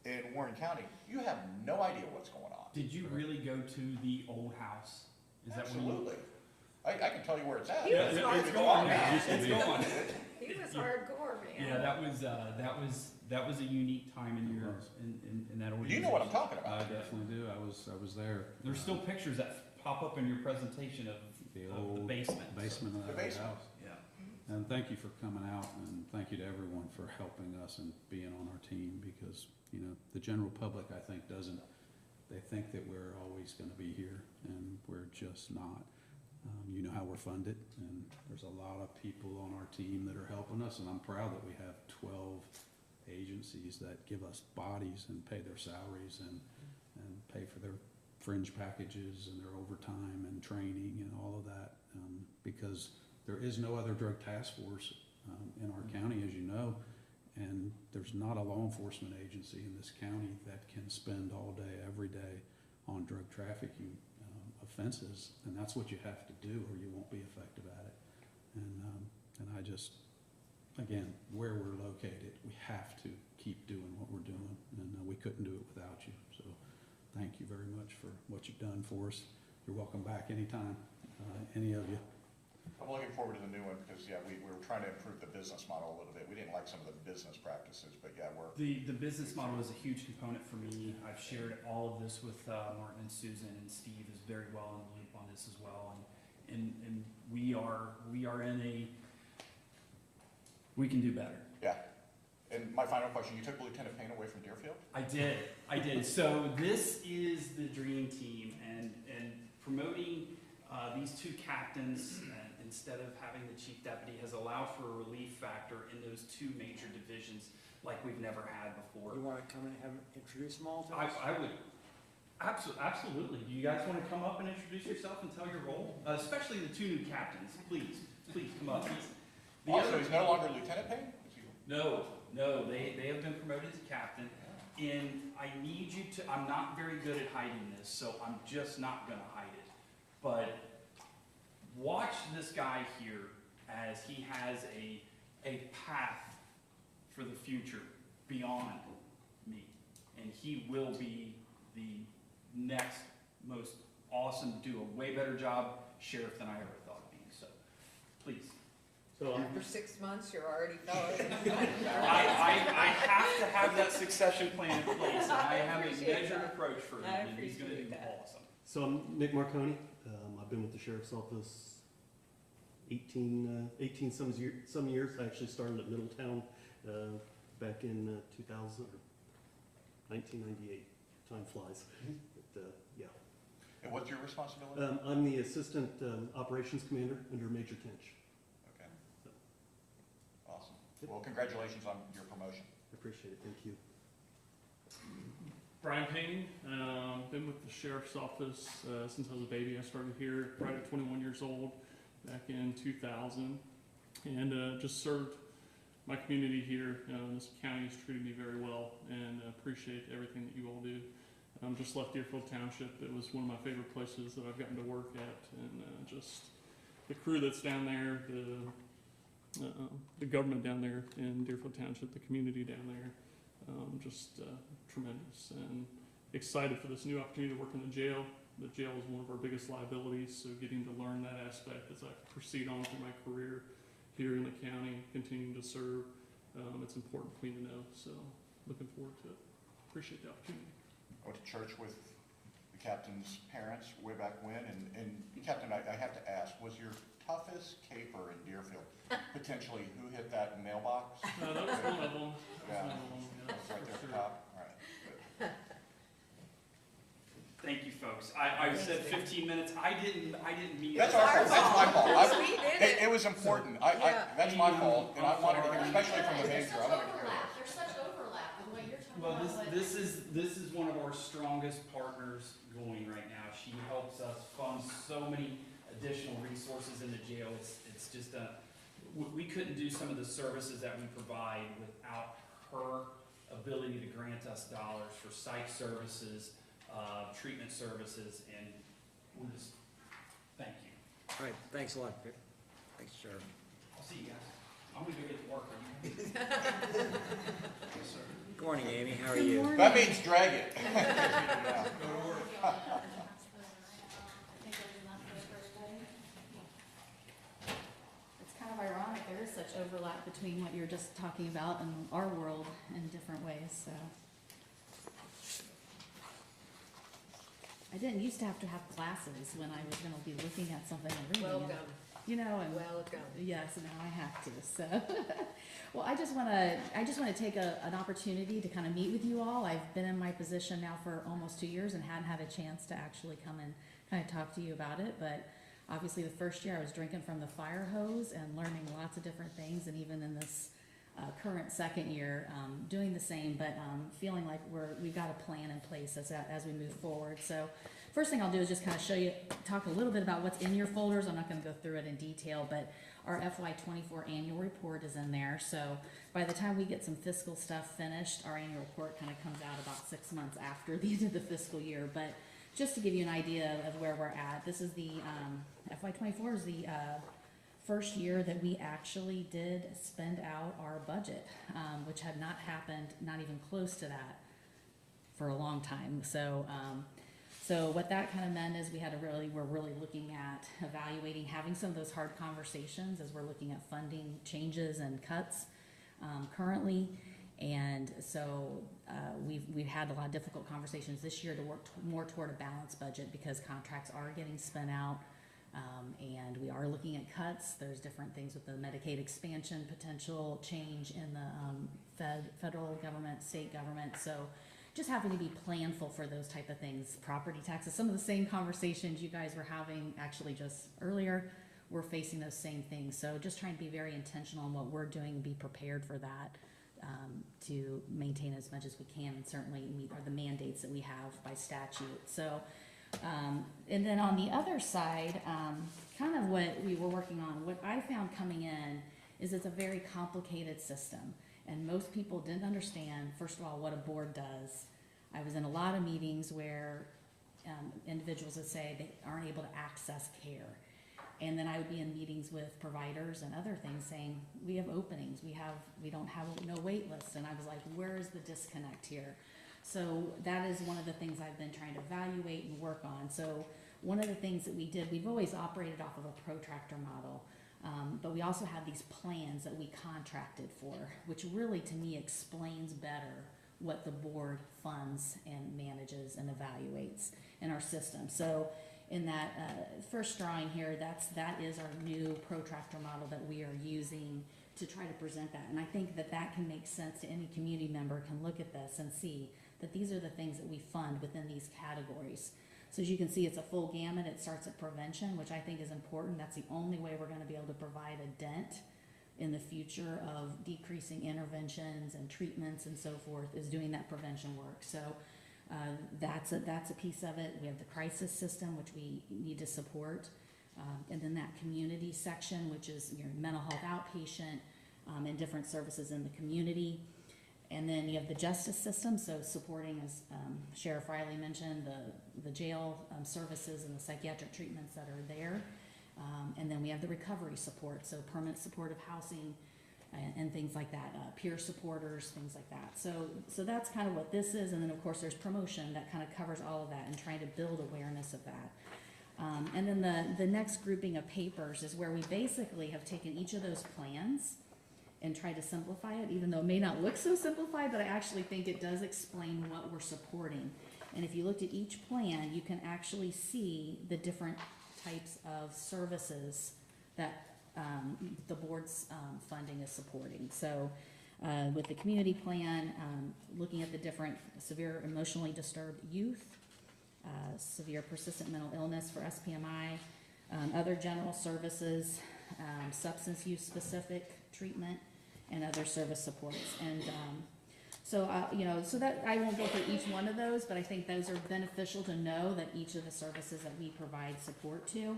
in Warren County, you have no idea what's going on. Did you really go to the old house? Is that where you? Absolutely. I can tell you where it's at. He was it's hardcore, gone, man. yeah, it's gone. He was hardcore, man. Yeah, that was a unique time in your, in that organization. You know what I'm talking I about. definitely do. I was there. There's still pictures that pop up in your presentation of The the old basement. basement of The that old basement. house. Yeah. And thank you for coming out, and thank you to everyone for helping us and being on our team, because, you know, the general public, I think, they think that we're always gonna be here, and we're just not. You know how we're funded, and there's a lot of people on our team that are helping us, and I'm proud that we have 12 agencies that give us bodies and pay their salaries and pay for their fringe packages and their overtime and training and all of that, because there is no other drug task force in our county, as you know, and there's not a law enforcement agency in this county that can spend all day, every day on drug trafficking offenses, and that's what you have to do or you won't be effective at it. And I just, again, where we're located, we have to keep doing what we're doing, and we couldn't do it without you. So thank you very much for what you've done for us. You're welcome back anytime, any of you. I'm looking forward to the new one because, yeah, we were trying to improve the business model a little bit. We didn't like some of the business practices, but yeah, The business model is a huge component for me. I've shared all of this with Martin and Susan, and Steve is very well in the loop on this as well. And we are in a, we can do better. yeah. And my final question, you took Lieutenant Payne away from Deerfield? I did. So this is the dream team, and promoting these two captains instead of having the chief deputy has allowed for a relief factor in those two major divisions like we've never had before. You wanna come and have, introduce them all to us? I would, absolutely. Do you guys want to come up and introduce yourself and tell your role? Especially the two new captains, please come up. Also, he's no longer Lieutenant Payne? Is he- No, they have been promoted to captain, and I need you to, I'm not very good at hiding this, so I'm just not gonna hide it. But watch this guy here as he has a path for the future beyond me. And he will be the next most awesome, do a way better job sheriff than I ever thought of being, so please. So After 6 months, you're already following. I have to have that succession plan in place, and I have a appreciate measured that. approach for I him, and he's gonna do appreciate that. awesome. So I'm Nick Marconi. I've been with the sheriff's office 18 some years. I actually started at Middletown back in 2000 or 1998. Time flies. But, yeah. And what's your responsibility? I'm the assistant operations commander under Major Tench. Okay. Awesome. Well, congratulations on your promotion. I appreciate it. Thank you. Brian Payne, been with the sheriff's office since I was a baby. I started here right at 21 years old back in 2000, and just served my community here. This county has treated me very well, and appreciate everything that you all do. Just left Deerfield Township. It was one of my favorite places that I've gotten to work at, and just the crew that's down there, the government down there in Deerfield Township, the community down there. Just tremendous, and excited for this new opportunity to work in the jail. The jail is one of our biggest liabilities, so getting to learn that aspect as I proceed on through my career here in the county, continuing to serve, it's important for me to know, so looking forward to it. Appreciate the opportunity. I went to church with the captain's parents way back when, and Captain, I have to ask, was your toughest caper in Deerfield potentially who hit that mailbox? No, that was one of them. Yeah. Yeah, That's right there at for the sure. top, all right, good. Thank you, folks. I said 15 minutes. I didn't mean. That's it. our fault, that's my fault. We did It, it was important, Yeah. that's my fault, and I wanted to hear, especially from the major, I wanted to hear this. There's such overlap in what you're talking Well, about. this is one of our strongest partners going right now. She helps us fund so many additional resources in the jail. It's just we couldn't do some of the services that we provide without her ability to grant us dollars for psych services, treatment services, and we're just, thank you. All right, thanks a lot. Thanks, Sheriff. I'll see you guys. I'm gonna go get to work. Good morning, Amy, how are you? That means drag it. Yeah. It's kind of ironic, there is such overlap between what you're just talking about and our world in different ways, so. I didn't used to have classes when I was gonna be looking at something and reading it. Welcome, You know, and. welcome. Yes, now I have to, so. Well, I just wanna take an opportunity to kind of meet with you all. I've been in my position now for almost 2 years and hadn't had a chance to actually come and kind of talk to you about it, but obviously the first year I was drinking from the fire hose and learning lots of different things, and even in this current second year, doing the same, but feeling like we've got a plan in place as we move forward. So first thing I'll do is just kind of talk a little bit about what's in your folders. I'm not going to go through it in detail, but our FY24 annual report is in there. So by the time we get some fiscal stuff finished, our annual report kind of comes out about 6 months after the end of the fiscal year. But just to give you an idea of where we're at, this is the FY24 is the first year that we actually did spend out our budget, which had not happened, not even close to that, for a long time. So, so what that kind of meant is we're really looking at evaluating, having some of those hard conversations as we're looking at funding changes and cuts currently. And so we've had a lot of difficult conversations this year to work more toward a balanced budget because contracts are getting spent out. And we are looking at cuts. There's different things with the Medicaid expansion, potential change in the federal government, state government. So just having to be planful for those type of things. Property taxes, some of the same conversations you guys were having actually just earlier, we're facing those same things. So just trying to be very intentional on what we're doing and be prepared for that, to maintain as much as we can and certainly meet the mandates that we have by statute. So and then on the other side, kind of what we were working on, what I found coming in is it's a very complicated system. And most people didn't understand, first of all, what a board does. I was in a lot of meetings where individuals would say they aren't able to access care. And then I would be in meetings with providers and other things saying, we have openings, we don't have no wait lists. And I was like, where is the disconnect here? So that is one of the things I've been trying to evaluate and work on. So one of the things that we did, we've always operated off of a protractor model, but we also have these plans that we contracted for, which really to me explains better what the board funds and manages and evaluates in our system. So in that first drawing here, that is our new protractor model that we are using to try to present that. And I think that can make sense to any community member can look at this and see that these are the things that we fund within these categories. So as you can see, it's a full gamut. It starts at prevention, which I think is important. That's the only way we're going to be able to provide a dent in the future of decreasing interventions and treatments and so forth, is doing that prevention work. So that's a piece of it. We have the crisis system, which we need to support. And then that community section, which is your mental health outpatient and different services in the community. And then you have the justice system, so supporting, as Sheriff Riley mentioned, the jail services and the psychiatric treatments that are there. And then we have the recovery support, so permanent supportive housing and things like that, peer supporters, things like that. So that's kind of what this is. And then of course there's promotion that kind of covers all of that and trying to build awareness of that. And then the next grouping of papers is where we basically have taken each of those plans and try to simplify it, even though it may not look so simplified, but I actually think it does explain what we're supporting. And if you looked at each plan, you can actually see the different types of services that the board's funding is supporting. So with the community plan, looking at the different severe emotionally disturbed youth, severe persistent mental illness for SPMI, other general services, substance use specific treatment, and other service supports. And so that I won't go through each one of those, but I think those are beneficial to know that each of the services that we provide support to.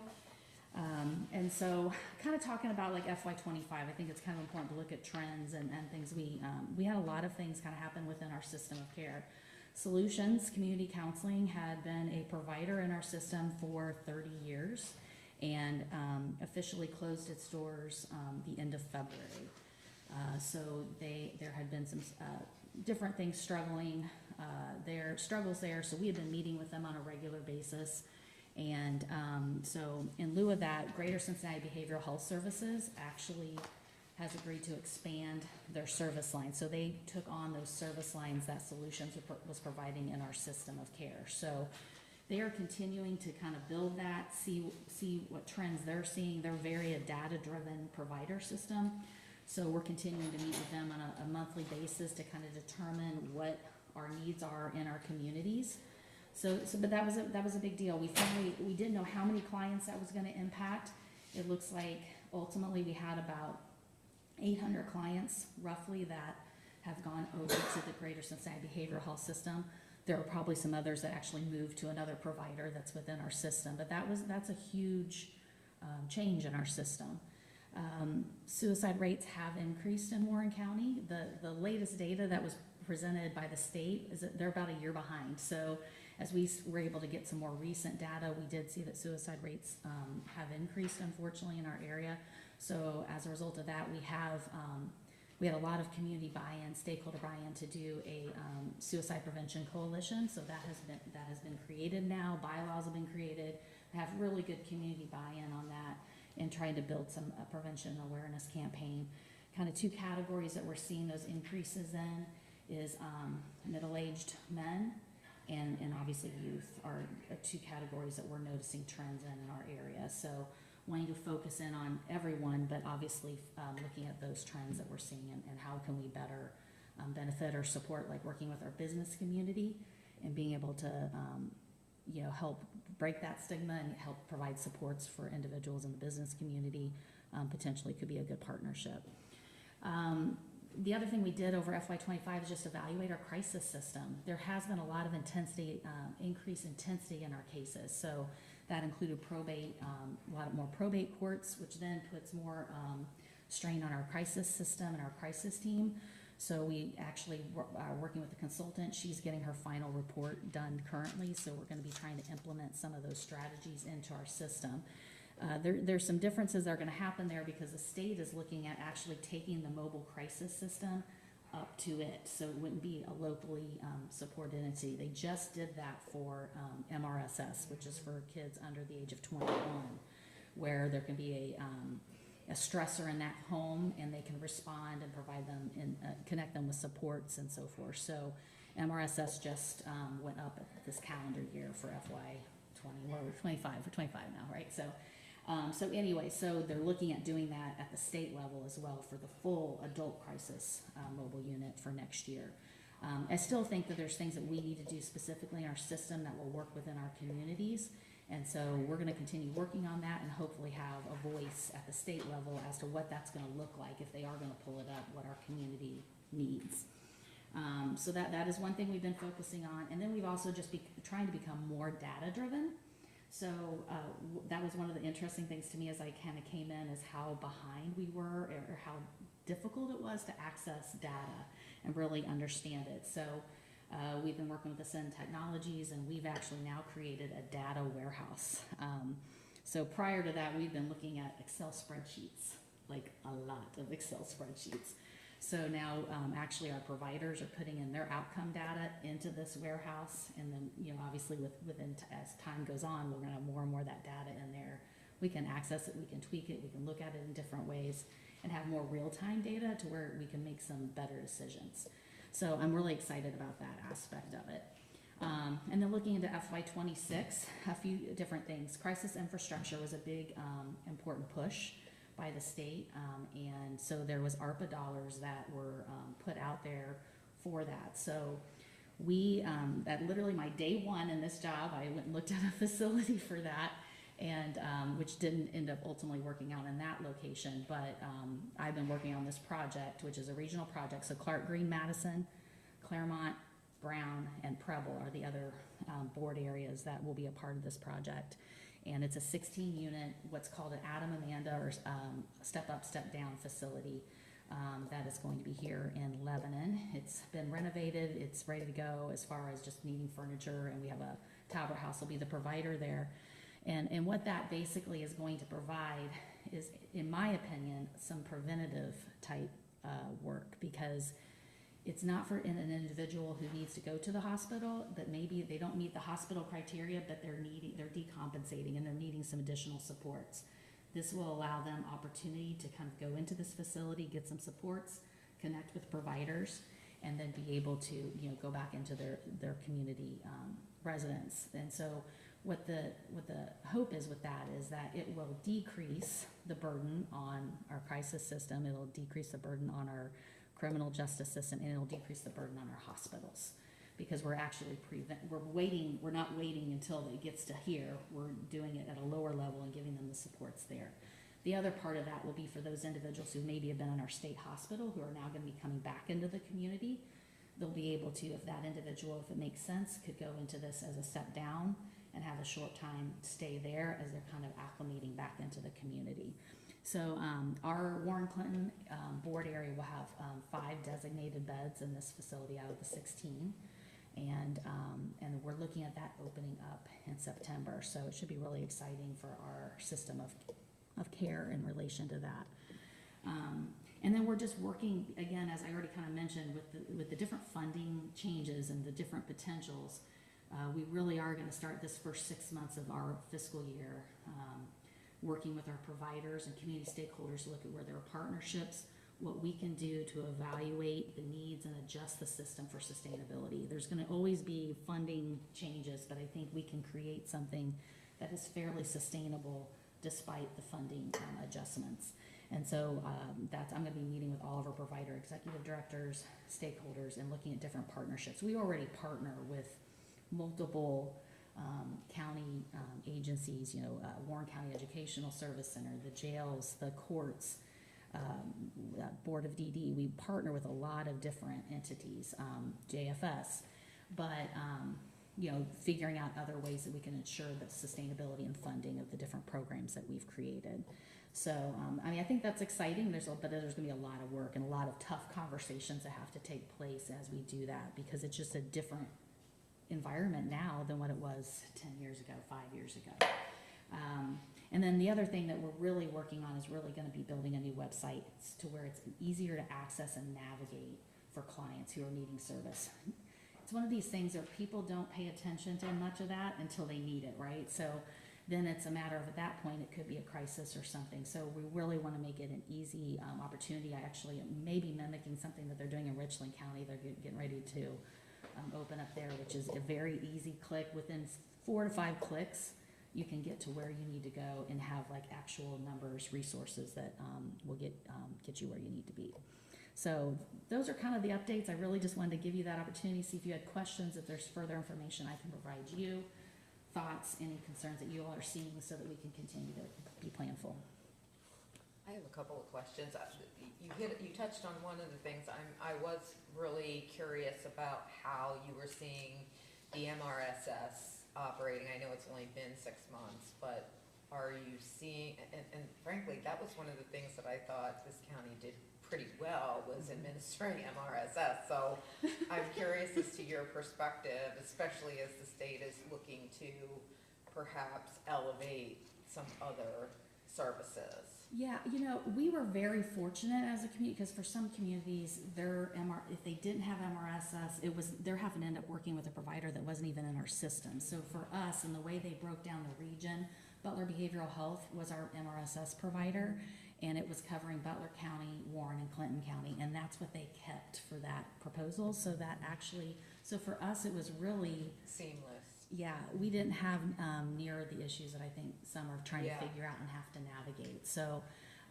And so kind of talking about like FY25, I think it's kind of important to look at trends and things. We had a lot of things kind of happen within our system of care. Solutions Community Counseling had been a provider in our system for 30 years and officially closed its doors the end of February. So there had been some different things struggles there. So we had been meeting with them on a regular basis. And so in lieu of that, Greater Cincinnati Behavioral Health Services actually has agreed to expand their service lines. So they took on those service lines that Solutions was providing in our system of care. So they are continuing to kind of build that, see what trends they're seeing. They're very a data-driven provider system. So we're continuing to meet with them on a monthly basis to kind of determine what our needs are in our communities. But that was a big deal. We didn't know how many clients that was going to impact. It looks like ultimately we had about 800 clients roughly that have gone over to the Greater Cincinnati Behavioral Health System. There are probably some others that actually moved to another provider that's within our system, but that's a huge change in our system. Suicide rates have increased in Warren County. The latest data that was presented by the state is that they're about a year behind. So as we were able to get some more recent data, we did see that suicide rates have increased, unfortunately, in our area. So as a result of that, we had a lot of community buy-in, stakeholder buy-in to do a suicide prevention coalition. So that has been created now. Bylaws have been created. We have really good community buy-in on that and trying to build some prevention awareness campaign. Kind of two categories that we're seeing those increases in is middle-aged men and obviously youth are two categories that we're noticing trends in our area. So wanting to focus in on everyone, but obviously looking at those trends that we're seeing and how can we better benefit or support, like working with our business community and being able to help break that stigma and help provide supports for individuals in the business community. Potentially could be a good partnership. The other thing we did over FY25 is just evaluate our crisis system. There has been a lot of increased intensity in our cases. So that included probate, a lot more probate courts, which then puts more strain on our crisis system and our crisis team. So we actually are working with a consultant. She's getting her final report done currently. So we're going to be trying to implement some of those strategies into our system. There's some differences that are going to happen there because the state is looking at actually taking the mobile crisis system up to it. So it wouldn't be a locally supported entity. They just did that for MRSS, which is for kids under the age of 21, where there can be a stressor in that home and they can respond and provide them and connect them with supports and so forth. So MRSS just went up this calendar year for FY20 or 25 now, right? So anyway, so they're looking at doing that at the state level as well for the full adult crisis mobile unit for next year. I still think that there's things that we need to do specifically in our system that will work within our communities. And so we're going to continue working on that and hopefully have a voice at the state level as to what that's going to look like if they are going to pull it up, what our community needs. So that is one thing we've been focusing on. And then we've also just trying to become more data driven. So that was one of the interesting things to me as I kind of came in, is how behind we were or how difficult it was to access data and really understand it. So we've been working with Ascend Technologies and we've actually now created a data warehouse. So prior to that, we've been looking at Excel spreadsheets, like a lot of Excel spreadsheets. So now actually our providers are putting in their outcome data into this warehouse, and then obviously as time goes on, we're going to have more and more of that data in there. We can access it, we can tweak it, we can look at it in different ways and have more real-time data to where we can make some better decisions. So I'm really excited about that aspect of it. And then looking into FY26, a few different things. Crisis infrastructure was a big important push by the state, and so there was ARPA dollars that were put out there for that. So we, at literally my day one in this job, I went and looked at a facility for that, and which didn't end up ultimately working out in that location, but I've been working on this project, which is a regional project. So Clark, Green, Madison, Claremont, Brown, and Preble are the other board areas that will be a part of this project. And it's a 16-unit, what's called an Adam Amanda or step up, step down facility that is going to be here in Lebanon. It's been renovated. It's ready to go as far as just needing furniture, and we have a Talbot House will be the provider there. And what that basically is going to provide is, in my opinion, some preventative type work, because it's not for an individual who needs to go to the hospital, that maybe they don't meet the hospital criteria, but they're decompensating and they're needing some additional supports. This will allow them opportunity to kind of go into this facility, get some supports, connect with providers, and then be able to go back into their community residents. And so what the hope is with that is that it will decrease the burden on our crisis system. It'll decrease the burden on our criminal justice system, and it'll decrease the burden on our hospitals, because we're actually we're not waiting until it gets to here. We're doing it at a lower level and giving them the supports there. The other part of that will be for those individuals who maybe have been in our state hospital, who are now gonna be coming back into the community. They'll be able to, if that individual, if it makes sense, could go into this as a step down and have a short time stay there as they're kind of acclimating back into the community. So our Warren Clinton board area will have 5 designated beds in this facility out of the 16. And we're looking at that opening up in September. So it should be really exciting for our system of care in relation to that. And then we're just working, again, as I already kind of mentioned, with the different funding changes and the different potentials. We really are going to start this first 6 months of our fiscal year working with our providers and community stakeholders to look at where there are partnerships, what we can do to evaluate the needs and adjust the system for sustainability. There's going to always be funding changes, but I think we can create something that is fairly sustainable despite the funding adjustments. And so I'm going to be meeting with all of our provider executive directors, stakeholders, and looking at different partnerships. We already partner with multiple county agencies, Warren County Educational Service Center, the jails, the courts, Board of DD. We partner with a lot of different entities, JFS, but figuring out other ways that we can ensure the sustainability and funding of the different programs that we've created. So, I think that's exciting. But there's going to be a lot of work and a lot of tough conversations that have to take place as we do that, because it's just a different environment now than what it was 10 years ago, 5 years ago. And then the other thing that we're really working on is really going to be building a new website to where it's easier to access and navigate for clients who are needing service. It's one of these things where people don't pay attention to much of that until they need it, right? So then it's a matter of, at that point, it could be a crisis or something. So we really want to make it an easy opportunity. I actually may be mimicking something that they're doing in Richland County. They're getting ready to open up there, which is a very easy click. Within 4 to 5 clicks, you can get to where you need to go and have like actual numbers, resources that will get you where you need to be. So those are kind of the updates. I really just wanted to give you that opportunity, see if you had questions, if there's further information I can provide you, thoughts, any concerns that you all are seeing, so that we can continue to be planful. I have a couple of questions. You touched on one of the things. I was really curious about how you were seeing the MRSS operating. I know it's only been 6 months, but are you seeing, and frankly, that was one of the things that I thought this county did pretty well, was administering MRSS. So I'm curious as to your perspective, especially as the state is looking to perhaps elevate some other services. Yeah, we were very fortunate as a community, because for some communities, if they didn't have MRSS, they're having to end up working with a provider that wasn't even in our system. So for us, and the way they broke down the region, Butler Behavioral Health was our MRSS provider, and it was covering Butler County, Warren, and Clinton County, and that's what they kept for that proposal. So for us, it was really seamless. Yeah, we didn't have near the issues that I think some are trying to figure out and have to navigate. So,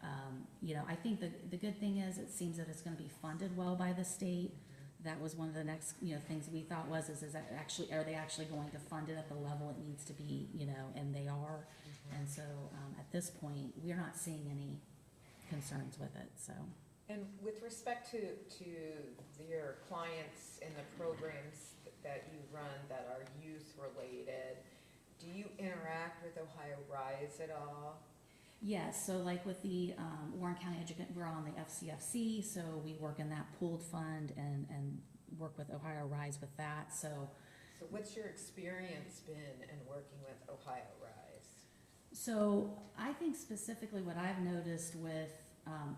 I think the good thing is, it seems that it's going to be funded well by the state. That was one of the next, things we thought is that actually, are they actually going to fund it at the level it needs to be, and they are. And so, at this point, we're not seeing any concerns with it, so. And with respect to your clients in the programs that you run that are youth related, do you interact with Ohio Rise at all? Yes, so like with the Warren County we're on the FCFC, so we work in that pooled fund and work with Ohio Rise with that. So what's your experience been in working with Ohio Rise? So I think specifically what I've noticed with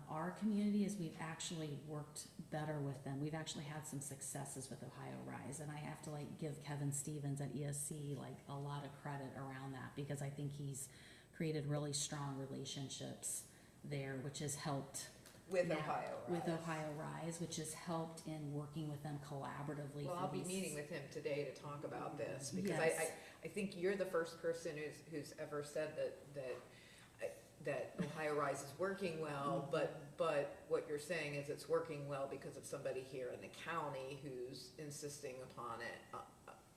our community is we've actually worked better with them. We've actually had some successes with Ohio Rise, and I have to give Kevin Stevens at ESC a lot of credit around that, because I think he's created really strong relationships there, which has helped with Ohio Rise, which has helped in working with them collaboratively. Well, I'll be meeting with him today to talk about this, because yes. I think you're the first person who's ever said that Ohio Rise is working well, but what you're saying is it's working well because of somebody here in the county who's insisting upon it.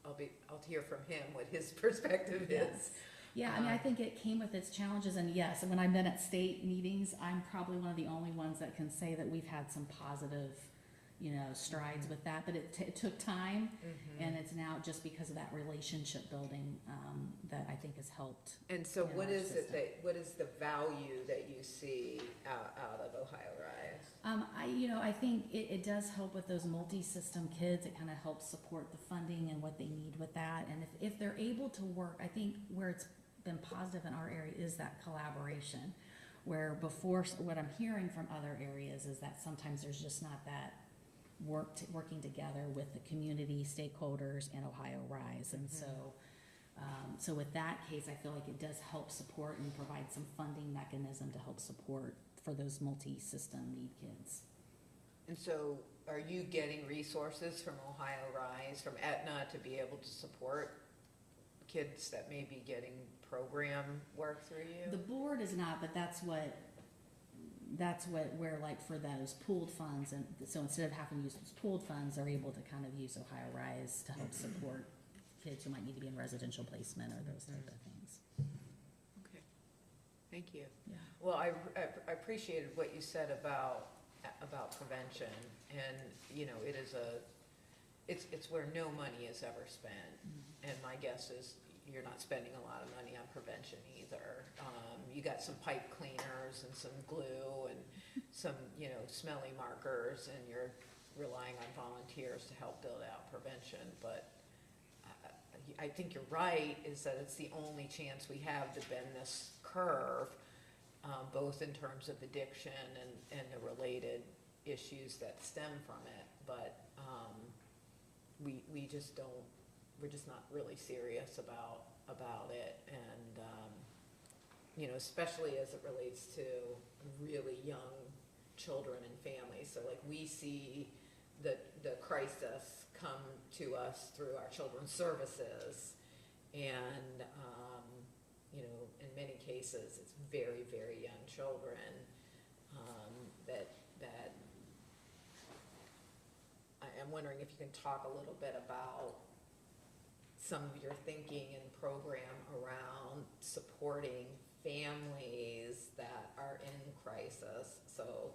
I'll hear from him what his perspective is. Yeah, I mean, I think it came with its challenges, and yes, when I've been at state meetings, I'm probably one of the only ones that can say that we've had some positive, strides with that, but it took time, and it's now just because of that relationship building, that I think has helped. And so in what our is it system. what is the value that you see out of Ohio Rise? I think it does help with those multi-system kids. It kind of helps support the funding and what they need with that. And if they're able to work, I think where it's been positive in our area is that collaboration. Where before, what I'm hearing from other areas is that sometimes there's just not that working together with the community stakeholders and Ohio Rise. And so with that case, I feel like it does help support and provide some funding mechanism to help support for those multi-system need kids. And so are you getting resources from Ohio Rise, from Aetna, to be able to support kids that may be getting program work through you? The board is not, but that's what where like for those pooled funds, and so instead of having to use those pooled funds, they're able to kind of use Ohio Rise to help support kids who might need to be in residential placement or those type of things. Okay, thank you. Yeah. Well, I appreciated what you said about prevention, and it is it's where no money is ever spent, and my guess is you're not spending a lot of money on prevention either. You got some pipe cleaners and some glue and some smelly markers, and you're relying on volunteers to help build out prevention. But I think you're right, is that it's the only chance we have to bend this curve, both in terms of addiction and the related issues that stem from it. But we just don't, we're just not really serious about it. And especially as it relates to really young children and families. So like we see the crisis come to us through our children's services, and in many cases it's very, very young children that I'm wondering if you can talk a little bit about some of your thinking and program around supporting families that are in crisis. So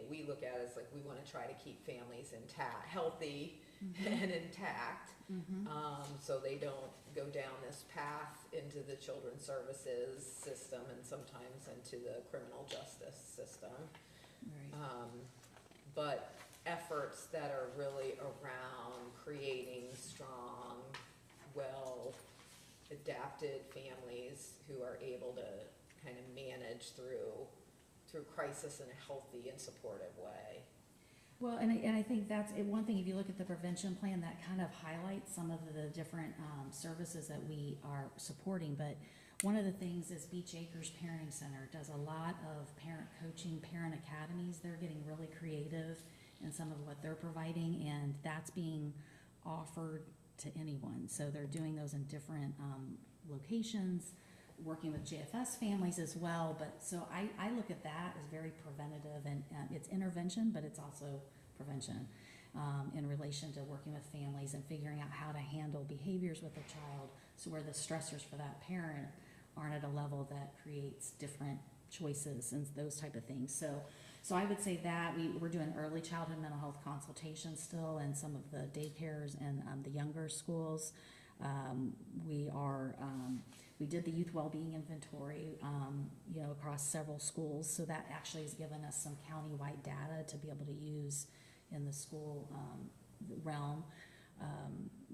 we look at it as like we want to try to keep families intact, healthy and intact, so they don't go down this path into the children's services system and sometimes into the criminal justice system. Right. But efforts that are really around creating strong, well-adapted families who are able to kind of manage through crisis in a healthy and supportive way. Well, and I think that's one thing. If you look at the prevention plan, that kind of highlights some of the different services that we are supporting. But one of the things is Beach Acres Parenting Center does a lot of parent coaching, parent academies. They're getting really creative in some of what they're providing, and that's being offered to anyone. So they're doing those in different locations, working with JFS families as well. But so I look at that as very preventative, and it's intervention, but it's also prevention in relation to working with families and figuring out how to handle behaviors with a child, so where the stressors for that parent aren't at a level that creates different choices and those type of things. So I would say that we're doing early childhood mental health consultations still in some of the daycares and the younger schools. We did the youth well-being inventory, across several schools. So that actually has given us some county-wide data to be able to use in the school realm.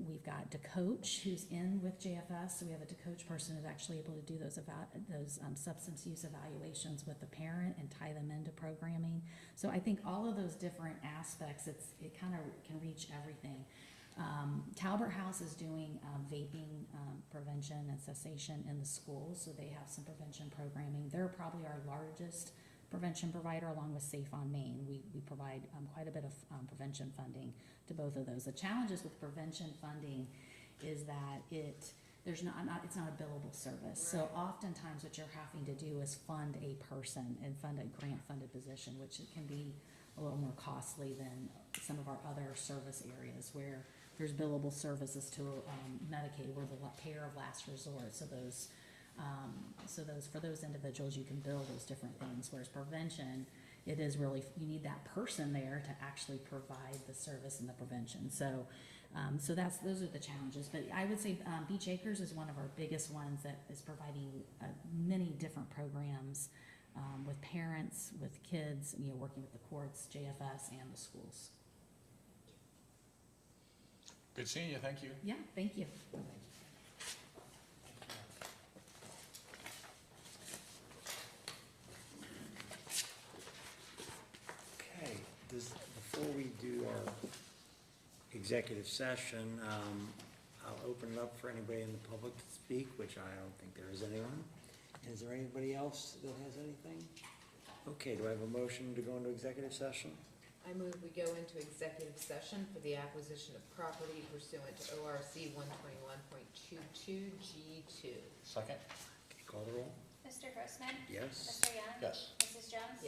We've got DeCoach, who's in with JFS. So we have a DeCoach person who's actually able to do those substance use evaluations with the parent and tie them into programming. So I think all of those different aspects, it kind of can reach everything. Talbert House is doing vaping prevention and cessation in the schools, so they have some prevention programming. They're probably our largest prevention provider, along with Safe on Main. We provide quite a bit of prevention funding to both of those. The challenges with prevention funding is that it's not a billable service. Right. So oftentimes what you're having to do is fund a person and fund a grant-funded position, which can be a little more costly than some of our other service areas where there's billable services to Medicaid. We're the payer of last resort, so those So for those individuals, you can build those different things, whereas prevention, it is really, you need that person there to actually provide the service and the prevention. So those are the challenges. But I would say Beach Acres is one of our biggest ones that is providing many different programs with parents, with kids, working with the courts, JFS, and the schools. Good seeing you, thank you. Yeah, thank you. Okay, before we do our executive session, I'll open it up for anybody in the public to speak, which I don't think there is anyone. Is there anybody else that has anything? Okay, do I have a motion to go into executive session? I move we go into executive session for the acquisition of property pursuant to ORC 121.22 G2. Second? Okay, call the roll. Mr. Grossman? Yes? Mr. Young? Yes. Mrs. Jones? Yes.